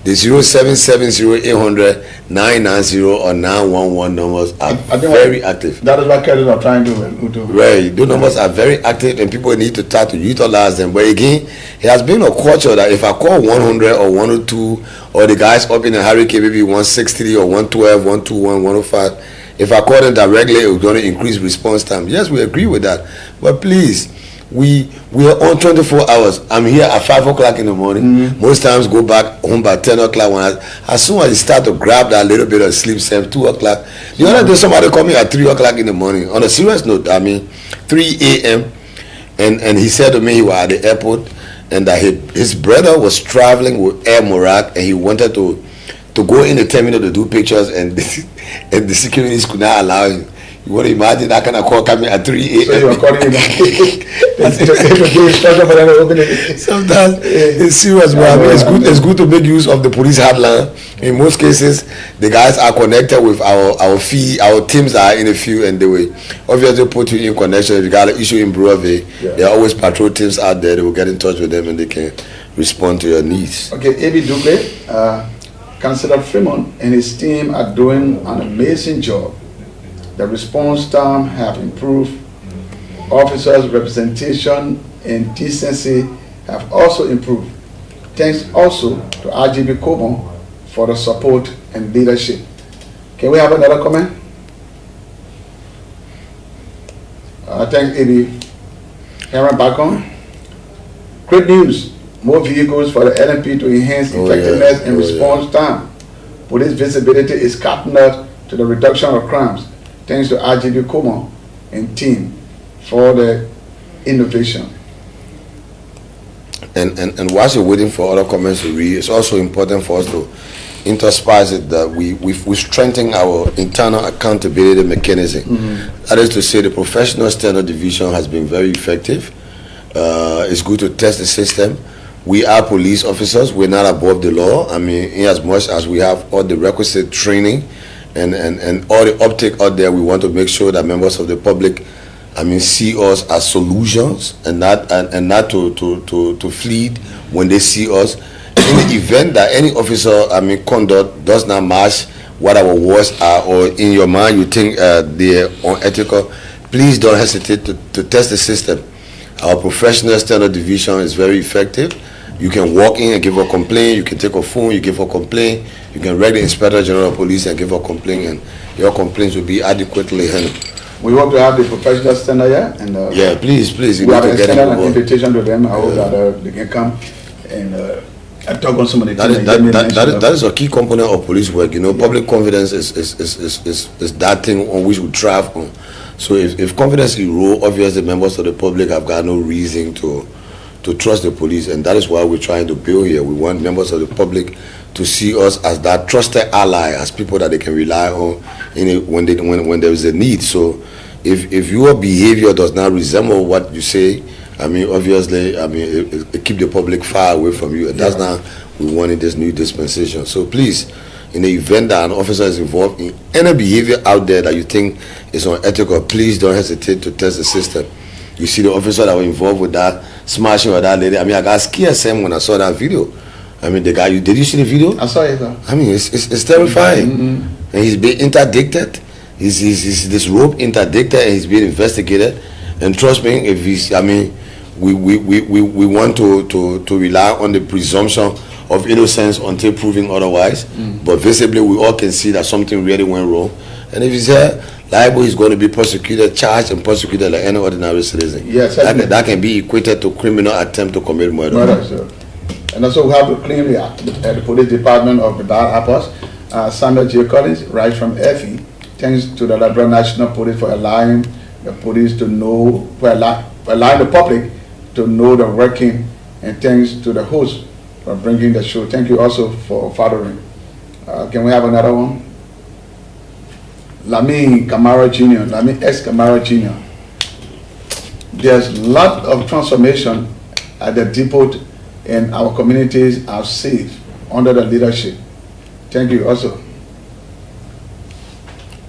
The 0770-800-990 or 911 numbers are very active. That is what Kelly are trying to do. Right, those numbers are very active, and people need to start to utilize them. But again, it has been a culture that if I call 100 or 102, or the guys up in the hurricane, maybe 163 or 112, 121, 105, if I call them directly, it's going to increase response time. Yes, we agree with that. But please, we are on 24 hours. I'm here at 5 o'clock in the morning. Most times go back home by 10 o'clock. As soon as you start to grab that little bit of sleep, 2 o'clock. The other day somebody called me at 3 o'clock in the morning. On a serious note, I mean 3 a.m. And he said to me he was at the airport, and that his brother was traveling with Air Morocco, and he wanted to go in the terminal to do pictures, and the securities could not allow him. You want to imagine that kind of call coming at 3 a.m. So you are calling him. Sometimes it's serious, but I mean, it's good to make use of the police hotline. In most cases, the guys are connected with our teams that are in the field, and they will obviously put you in connection. If you got an issue in Brewer, there are always patrol teams out there. They will get in touch with them, and they can respond to your needs. Okay, A.B. Duque, Councillor Fremont and his team are doing an amazing job. The response time have improved. Officers' representation and decency have also improved. Thanks also to RGB Como for the support and leadership. Can we have another comment? Thanks, AB. Aaron, back on. Great news. More vehicles for the LMP to enhance effectiveness and response time. Police visibility is cutting to the reduction of crimes. Thanks to RGB Como and team for the innovation. And whilst you're waiting for other comments to read, it's also important for us to interspice it that we strengthen our internal accountability mechanism. That is to say, the professional standard division has been very effective. It's good to test the system. We are police officers. We're not above the law. I mean, in as much as we have all the requisite training and all the uptake out there, we want to make sure that members of the public, see us as solutions and not to flee when they see us. In the event that any officer, conduct does not match what our words are, or in your mind you think they're unethical, please don't hesitate to test the system. Our professional standard division is very effective. You can walk in and give a complaint. You can take a phone, you give a complaint. You can write the Inspector General of Police and give a complaint, and your complaints will be adequately handled. We hope to have the professional standard here. And, yeah, please. We have extended an invitation to them. I hope that they can come and talk on some of the things. That is a key component of police work. Public confidence is that thing on which we thrive on. So if confidence erodes, obviously members of the public have got no reason to trust the police, and that is why we're trying to build here. We want members of the public to see us as that trusted ally, as people that they can rely on when there is a need. So if your behavior does not resemble what you say, obviously, it keep the public far away from you, and that's not we want in this new dispensation. So please, in the event that an officer is involved in any behavior out there that you think is unethical, please don't hesitate to test the system. You see the officer that were involved with that smashing of that lady. I got scared when I saw that video. The guy, did you see the video? I saw it, though. It's terrifying. And he's being interdicted. He's this rope interdicted, and he's being investigated. And trust me, if he's, we want to rely on the presumption of innocence until proven otherwise. But visibly, we all can see that something really went wrong. And if he's liable, he's going to be prosecuted, charged, and prosecuted like any ordinary citizen. Yes, that can be equated to criminal attempt to commit murder. Sure. And also, we have to claim the police department of the Bad Apples, Samuel J. Collins, right from Effie. Thanks to the Liberia National Police for allowing the police to know, for allowing the public to know the working, and thanks to the host for bringing the show. Thank you also for fathering. Can we have another one? Lami Camara Jr., Lami S. Camara Jr. There's a lot of transformation at the depot, and our communities are safe under the leadership. Thank you also.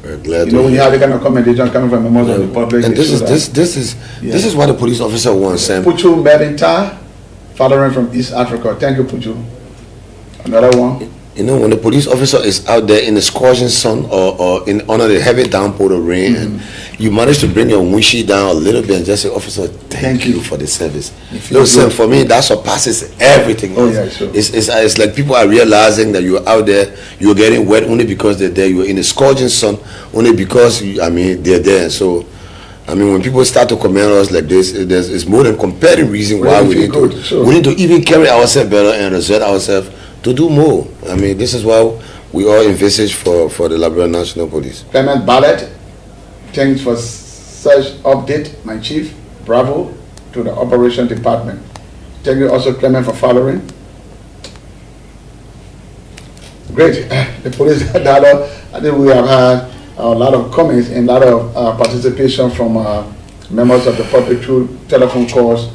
We're glad when you have the kind of commendation coming from members of the public. And this is what the police officer wants, Sam. Puchu Medinta, fathering from East Africa. Thank you, Puchu. Another one. When the police officer is out there in the scorching sun or under the heavy downpour of rain, and you manage to bring your windshield down a little bit and just say, "Officer, thank you for the service." Listen, for me, that surpasses everything. Oh yeah, sure. It's like people are realizing that you're out there, you're getting wet only because they're there. You're in the scorching sun only because they're there. So, when people start to comment on us like this, it's more than compelling reason why we need to even carry ourselves better and exert ourselves to do more. This is why we all envisage for the Liberia National Police. Clement Ballet, thanks for such update, my chief. Bravo to the operation department. Thank you also, Clement, for following. Great. The police dialogue, I think we have had a lot of comments and a lot of participation from members of the public through telephone calls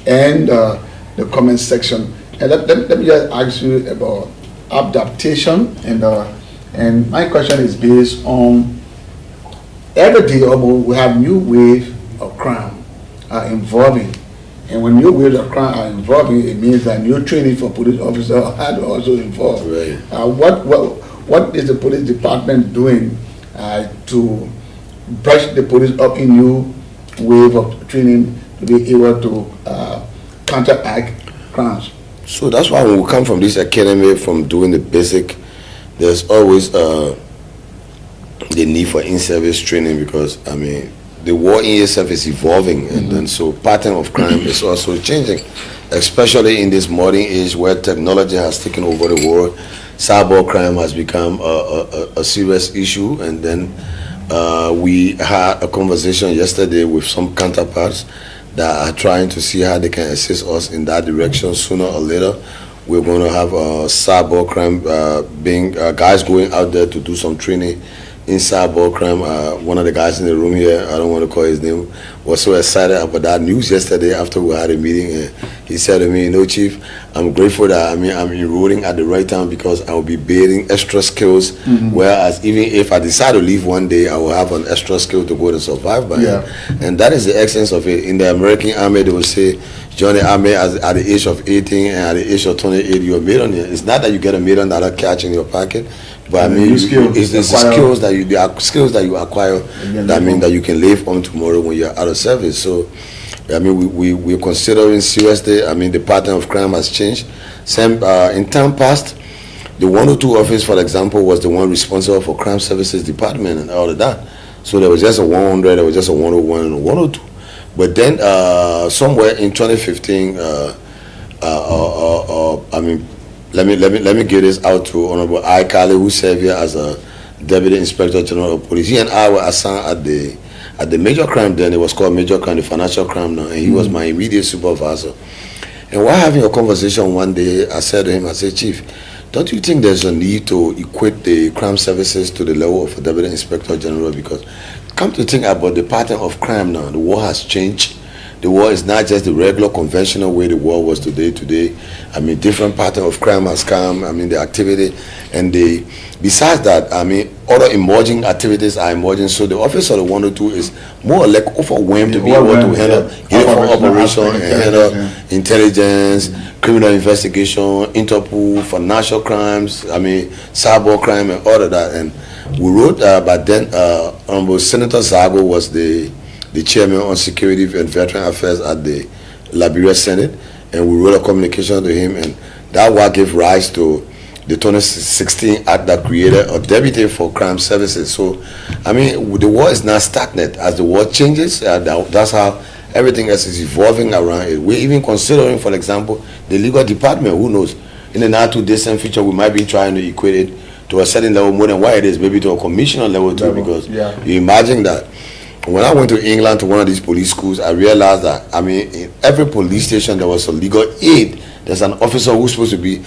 and the comment section. And let me just ask you about adaptation, and my question is based on every day almost we have new wave of crime involving And when new waves of crime are involved, it means that new training for police officers are also involved. Right. What is the police department doing to brush the police up in new wave of training to be able to counteract crimes? So that's why when we come from this academy, from doing the basic, there's always the need for in-service training, because I mean the war in itself is evolving, and then so pattern of crime is also changing, especially in this modern age where technology has taken over the world. Cyber crime has become a serious issue, and then we had a conversation yesterday with some counterparts that are trying to see how they can assist us in that direction. Sooner or later, we're going to have a cyber crime being guys going out there to do some training in cyber crime. One of the guys in the room here, I don't want to call his name, was so excited about that news yesterday after we had a meeting, and he said to me, Chief, I'm grateful that I'm enrolling at the right time, because I will be building extra skills, whereas even if I decide to leave one day, I will have an extra skill to go and survive by it. And that is the essence of it. In the American Army, they will say, join the Army at the age of 18, and at the age of 28, you're a millionaire. It's not that you get $1 million cash in your pocket, but I mean, it's the skills that you acquire that mean that you can live on tomorrow when you're out of service. So, I mean, we're considering seriously. I mean, the pattern of crime has changed. Same in time past, the 102 office, for example, was the one responsible for crime services department and all of that. So there was just a 100, there was just a 101 and a 102. But then somewhere in 2015, I mean, let me get this out to Honorable I. Kali, who served here as a Deputy Inspector General of Police. He and I were assigned at the major crime then. It was called major crime, the financial crime now, and he was my immediate supervisor. And while having a conversation one day, I said to him, I said, Chief, don't you think there's a need to equate the crime services to the level of a Deputy Inspector General? Because come to think about the pattern of crime now, the war has changed. The war is not just the regular conventional way the war was today. I mean, different pattern of crime has come. I mean, the activity, and besides that, I mean, other emerging activities are emerging. So the office of the 102 is more or less overwhelmed to be able to handle uniform operation and handle intelligence, criminal investigation, Interpol, financial crimes, I mean, cyber crime and all of that. And we wrote, but then Honorable Senator Zago was the chairman on security and veteran affairs at the Liberia Senate, and we wrote a communication to him, and that what gave rise to the 2016 act that created a deputy for crime services. So, I mean, the war is not stagnant. As the war changes, that's how everything else is evolving around it. We're even considering, for example, the legal department. Who knows? In the not too distant future, we might be trying to equate it to a certain level more than what it is, maybe to a commissioner level too, because you imagine that. When I went to England to one of these police schools, I realized that, I mean, in every police station there was a legal aid. There's an officer who's supposed to be,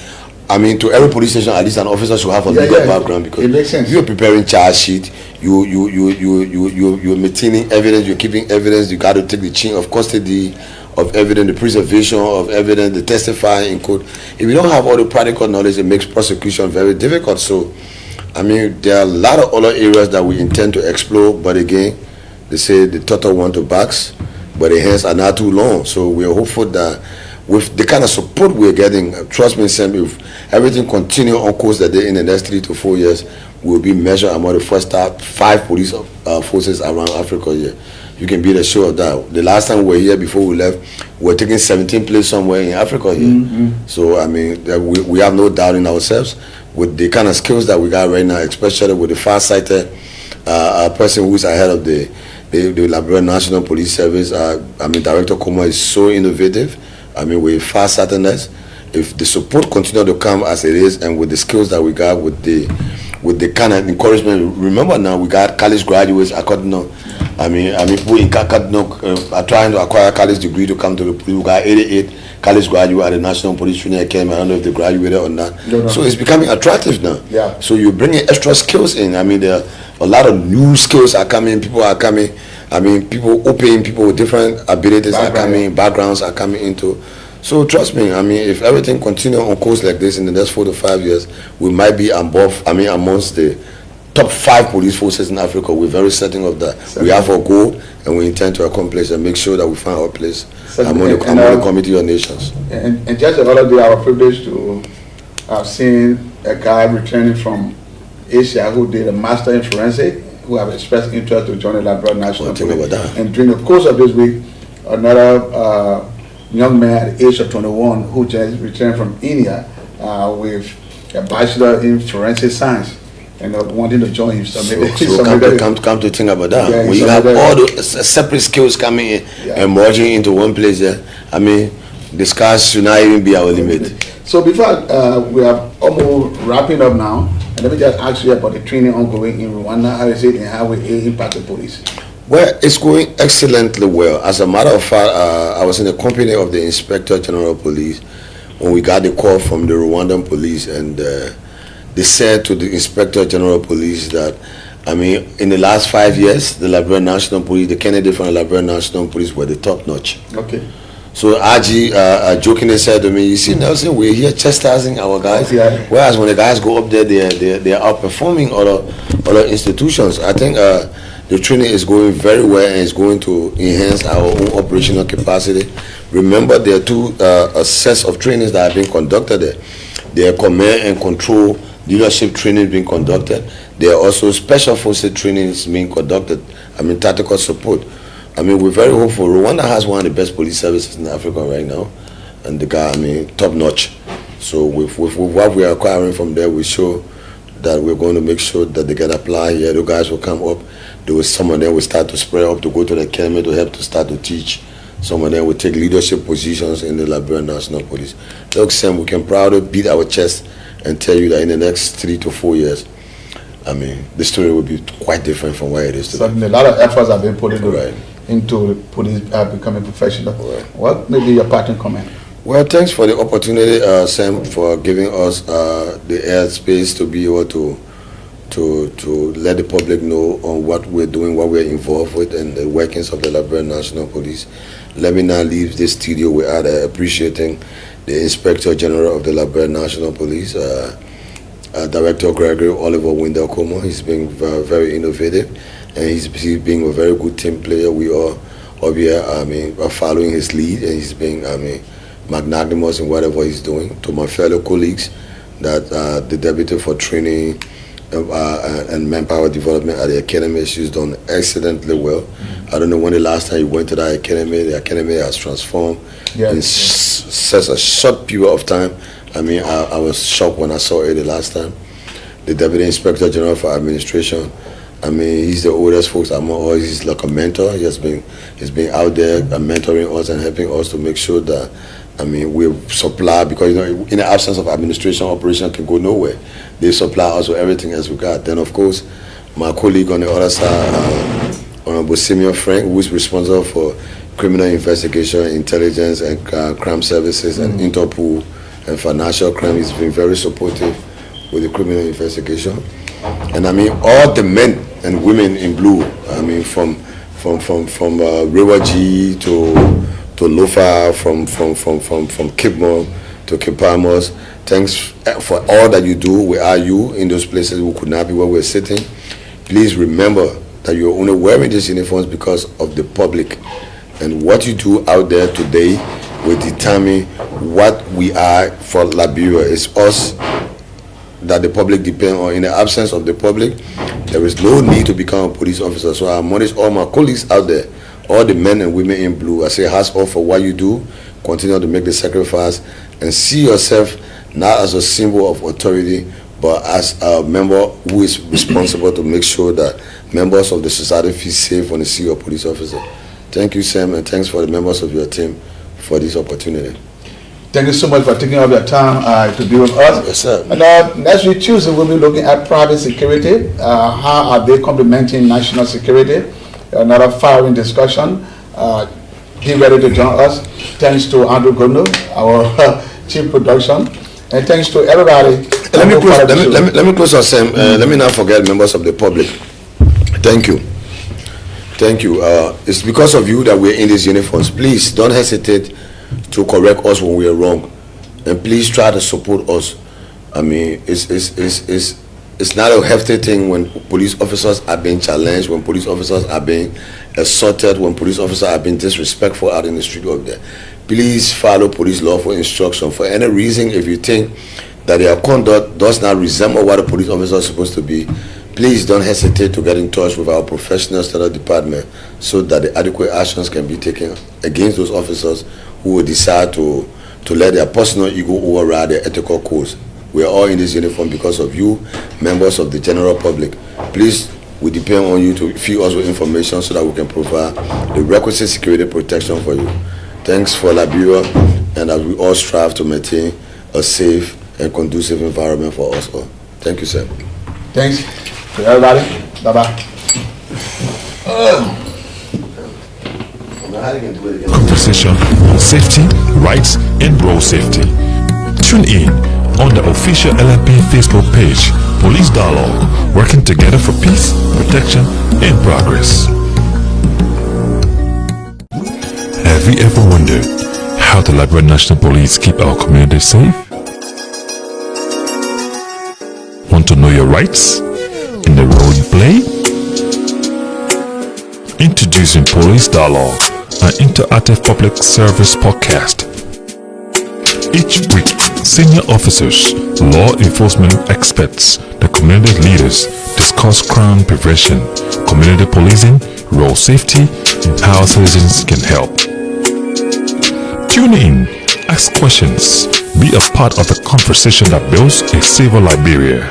I mean, to every police station, at least an officer should have a legal background, because it makes sense. You're preparing charge sheet, you're maintaining evidence, you're keeping evidence, you got to take the chain of custody of evidence, the preservation of evidence, the testifying in court. If you don't have all the practical knowledge, it makes prosecution very difficult. So, I mean, there are a lot of other areas that we intend to explore, but again, they say the turtle want to box, but the hands are not too long. So we are hopeful that with the kind of support we're getting, trust me, Sam, if everything continue on course that they in the next 3 to 4 years, we'll be measured among the first 5 police forces around Africa here. You can be the sure of that. The last time we were here, before we left, we were taking 17th place somewhere in Africa here. So, I mean, we have no doubt in ourselves with the kind of skills that we got right now, especially with the far-sighted person who's ahead of the Liberia National Police Service. I mean, Director Kuma is so innovative. I mean, with far-sightedness, if the support continue to come as it is, and with the skills that we got, with the kind of encouragement. Remember now, we got college graduates. I mean, people in Kaduna are trying to acquire a college degree to come to the police. We got 88 college graduates at the National Police Training Academy. I don't know if they graduated or not. No. So it's becoming attractive now. Yeah. So you're bringing extra skills in. I mean, there are a lot of new skills are coming. People are coming. I mean, people with different abilities are coming. Backgrounds are coming into. So trust me. I mean, if everything continues on course like this in the next 4 to 5 years, we might be above. I mean, amongst the top 5 police forces in Africa. We're very certain of that. We have our goal, and we intend to accomplish and make sure that we find our place among the Committee of Nations. And just the other day, I was privileged to have seen a guy returning from Asia who did a master in forensic, who have expressed interest to join the Liberia National Police. And during the course of this week, another young man at the age of 21 who just returned from India with a bachelor in forensic science and wanting to join him. So come to think about that. Yeah, when you have all the separate skills coming in and merging into one place, I mean, the skies should not even be our limit. So before we are almost wrapping up now, and let me just ask you about the training ongoing in Rwanda. How is it and how will it impact the police? Well, it's going excellently well. As a matter of fact, I was in the company of the Inspector General of Police when we got the call from the Rwandan police, and they said to the Inspector General of Police that, I mean, in the last 5 years, the Liberian National Police, the candidates from the Liberian National Police were the top notch. Okay. So Aji jokingly said to me, you see, Nelson, we're here chastising our guys, whereas when the guys go up there, they're outperforming other institutions. I think the training is going very well and is going to enhance our own operational capacity. Remember, there are 2 sets of trainings that have been conducted there. There are command and control leadership training being conducted. There are also special forces trainings being conducted. I mean, tactical support. I mean, we're very hopeful. Rwanda has one of the best police services in Africa right now, and the guy, I mean, top notch. So with what we are acquiring from there, we show that we're going to make sure that they get applied here. The guys will come up. Some of them will start to spread up to go to the academy to help to start to teach. Some of them will take leadership positions in the Liberian National Police. Look, Sam, we can proudly beat our chest and tell you that in the next 3 to 4 years, I mean, the story will be quite different from where it is today. Certainly, a lot of efforts have been put into police becoming professional. Right. What may be your parting comment? Well, thanks for the opportunity, Sam, for giving us the airspace to be able to let the public know on what we're doing, what we're involved with, and the workings of the Liberian National Police. Let me now leave this studio without appreciating the Inspector General of the Liberian National Police, Director Gregory Oliver Windell-Como. He's been very innovative, and he's being a very good team player. We all here, are following his lead, and he's being, magnanimous in whatever he's doing. To my fellow colleagues, that the Deputy for Training and Manpower Development at the Academy, she's done excellently well. I don't know when the last time you went to the Academy has transformed in such a short period of time. I mean, I was shocked when I saw it the last time. The Deputy Inspector General for Administration, I mean, he's the oldest folks among us. He's like a mentor. He's been out there mentoring us and helping us to make sure that, I mean, we supply, because, in the absence of administration, operation can go nowhere. They supply us with everything as we got. Then, of course, my colleague on the other side, Honorable Simeon Frank, who is responsible for criminal investigation, intelligence, and crime services, and Interpol and financial crime. He's been very supportive with the criminal investigation. And I mean, all the men and women in blue, I mean, from Rewa G to Lofa, from Kipmo to Kipamos. Thanks for all that you do. We are you in those places who could not be where we're sitting. Please remember that you're only wearing these uniforms because of the public. And what you do out there today will determine what we are for Liberia. It's us that the public depend on. In the absence of the public, there is no need to become a police officer. So I admonish all my colleagues out there, all the men and women in blue. I say hats off for what you do. Continue to make the sacrifice and see yourself not as a symbol of authority, but as a member who is responsible to make sure that members of the society feel safe when they see a police officer. Thank you, Sam, and thanks for the members of your team for this opportunity. Thank you so much for taking up your time to be with us. Yes, sir. And next week, Tuesday, we'll be looking at private security. How are they complementing national security? Another firing discussion. Get ready to join us. Thanks to Andrew Gono, our chief production. And thanks to everybody. Let me close us, Sam. Let me not forget members of the public. Thank you. Thank you. It's because of you that we're in these uniforms. Please don't hesitate to correct us when we are wrong, and please try to support us. I mean, it's It's not a hefty thing when police officers are being challenged, when police officers are being assaulted, when police officers are being disrespectful out in the street up there. Please follow police lawful instruction. For any reason, if you think that their conduct does not resemble what a police officer is supposed to be, please don't hesitate to get in touch with our professional standard department so that the adequate actions can be taken against those officers who will decide to let their personal ego override their ethical codes. We are all in this uniform because of you, members of the general public. Please, we depend on you to feed us with information so that we can provide the requisite security protection for you. Thanks for Liberia, and as we all strive to maintain a safe and conducive environment for us all. Thank you, sir. Thanks to everybody. Bye-bye. Conversation on safety, rights, and road safety. Tune in on the official LMP Facebook page, Police Dialogue, working together for peace, protection, and progress. Have you ever wondered how the Liberia National Police keep our community safe? Want to know your rights in the role you play? Introducing Police Dialogue, an interactive public service podcast. Each week, senior officers, law enforcement experts, the community leaders discuss crime prevention, community policing, road safety, and how citizens can help. Tune in, ask questions, be a part of the conversation that builds a safer Liberia.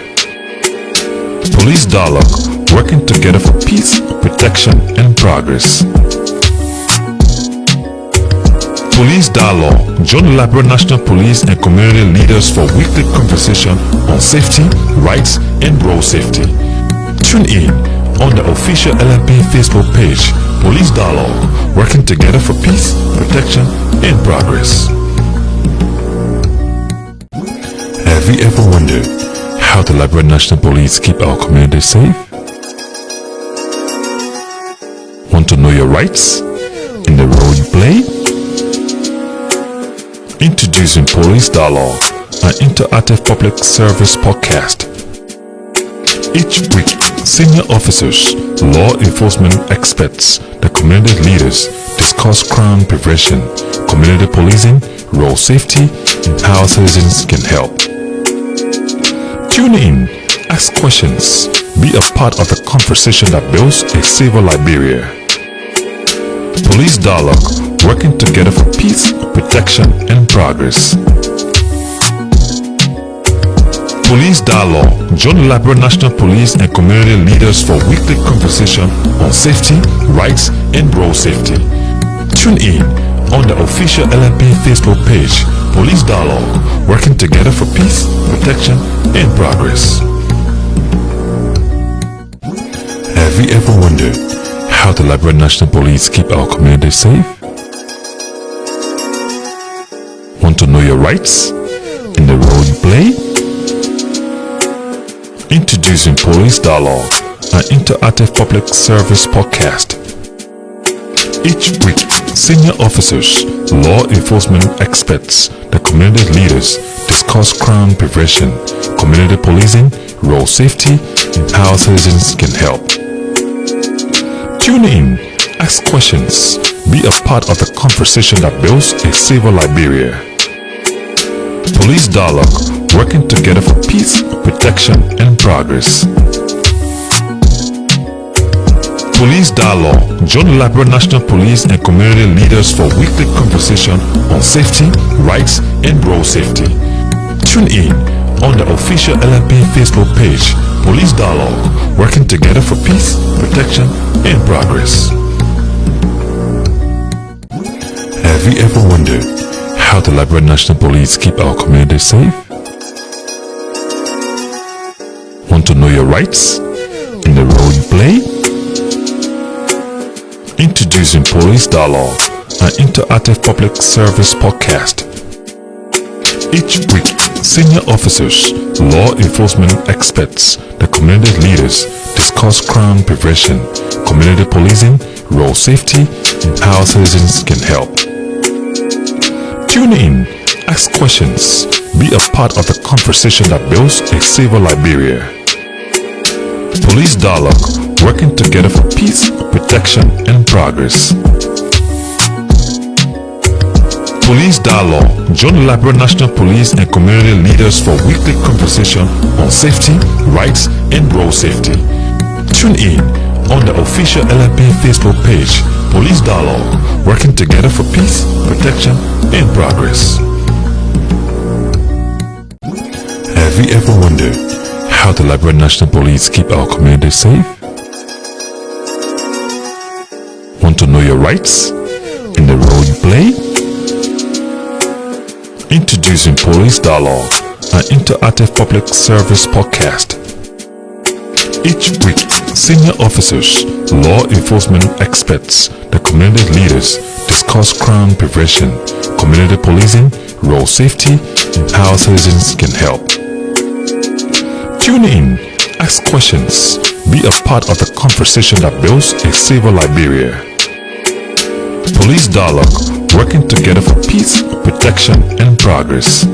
Police Dialogue, working together for peace, protection, and progress. Police Dialogue, join the Liberia National Police and community leaders for weekly conversation on safety, rights, and road safety. Tune in on the official LMP Facebook page, Police Dialogue, working together for peace, protection, and progress. Have you ever wondered how the Liberia National Police keep our community safe? Want to know your rights in the role you play? Introducing Police Dialogue, an interactive public service podcast. Each week, senior officers, law enforcement experts, the community leaders discuss crime prevention, community policing, road safety, and how citizens can help. Tune in, ask questions, be a part of the conversation that builds a safer Liberia. Police Dialogue, working together for peace, protection, and progress. Police Dialogue, join the Liberia National Police and community leaders for weekly conversation on safety, rights, and road safety. Tune in on the official LMP Facebook page, Police Dialogue, working together for peace, protection, and progress. Have you ever wondered how the Liberia National Police keep our community safe? Want to know your rights in the role you play? Introducing Police Dialogue, an interactive public service podcast. Each week, senior officers, law enforcement experts, the community leaders discuss crime prevention, community policing, road safety, and how citizens can help. Tune in, ask questions, be a part of the conversation that builds a safer Liberia. Police Dialogue, working together for peace, protection, and progress. Police Dialogue, join the Liberia National Police and community leaders for weekly conversation on safety, rights, and road safety. Tune in on the official LMP Facebook page, Police Dialogue, working together for peace, protection, and progress. Have you ever wondered how the Liberia National Police keep our community safe? Want to know your rights in the role you play? Introducing Police Dialogue, an interactive public service podcast. Each week, senior officers, law enforcement experts, the community leaders discuss crime prevention, community policing, road safety, and how citizens can help. Tune in, ask questions, be a part of the conversation that builds a safer Liberia. Police Dialogue, working together for peace, protection, and progress. Police Dialogue, join the Liberia National Police and community leaders for weekly conversation on safety, rights, and road safety. Tune in on the official LNP Facebook page, Police Dialogue, working together for peace, protection, and progress. Have you ever wondered how the Liberia National Police keep our community safe? Want to know your rights in the role you play? Introducing Police Dialogue, an interactive public service podcast. Each week, senior officers, law enforcement experts, the community leaders discuss crime prevention, community policing, road safety, and how citizens can help. Tune in, ask questions, be a part of the conversation that builds a safer Liberia. Police Dialogue, working together for peace, protection, and progress.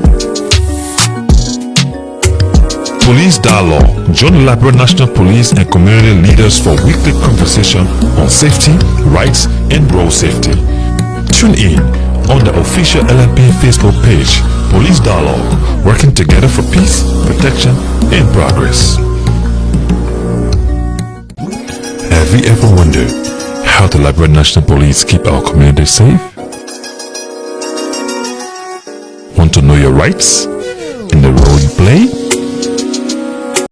Police Dialogue, join the Liberia National Police and community leaders for weekly conversation on safety, rights, and road safety. Tune in on the official LNP Facebook page, Police Dialogue, working together for peace, protection, and progress. Have you ever wondered how the Liberia National Police keep our community safe? Want to know your rights in the role you play?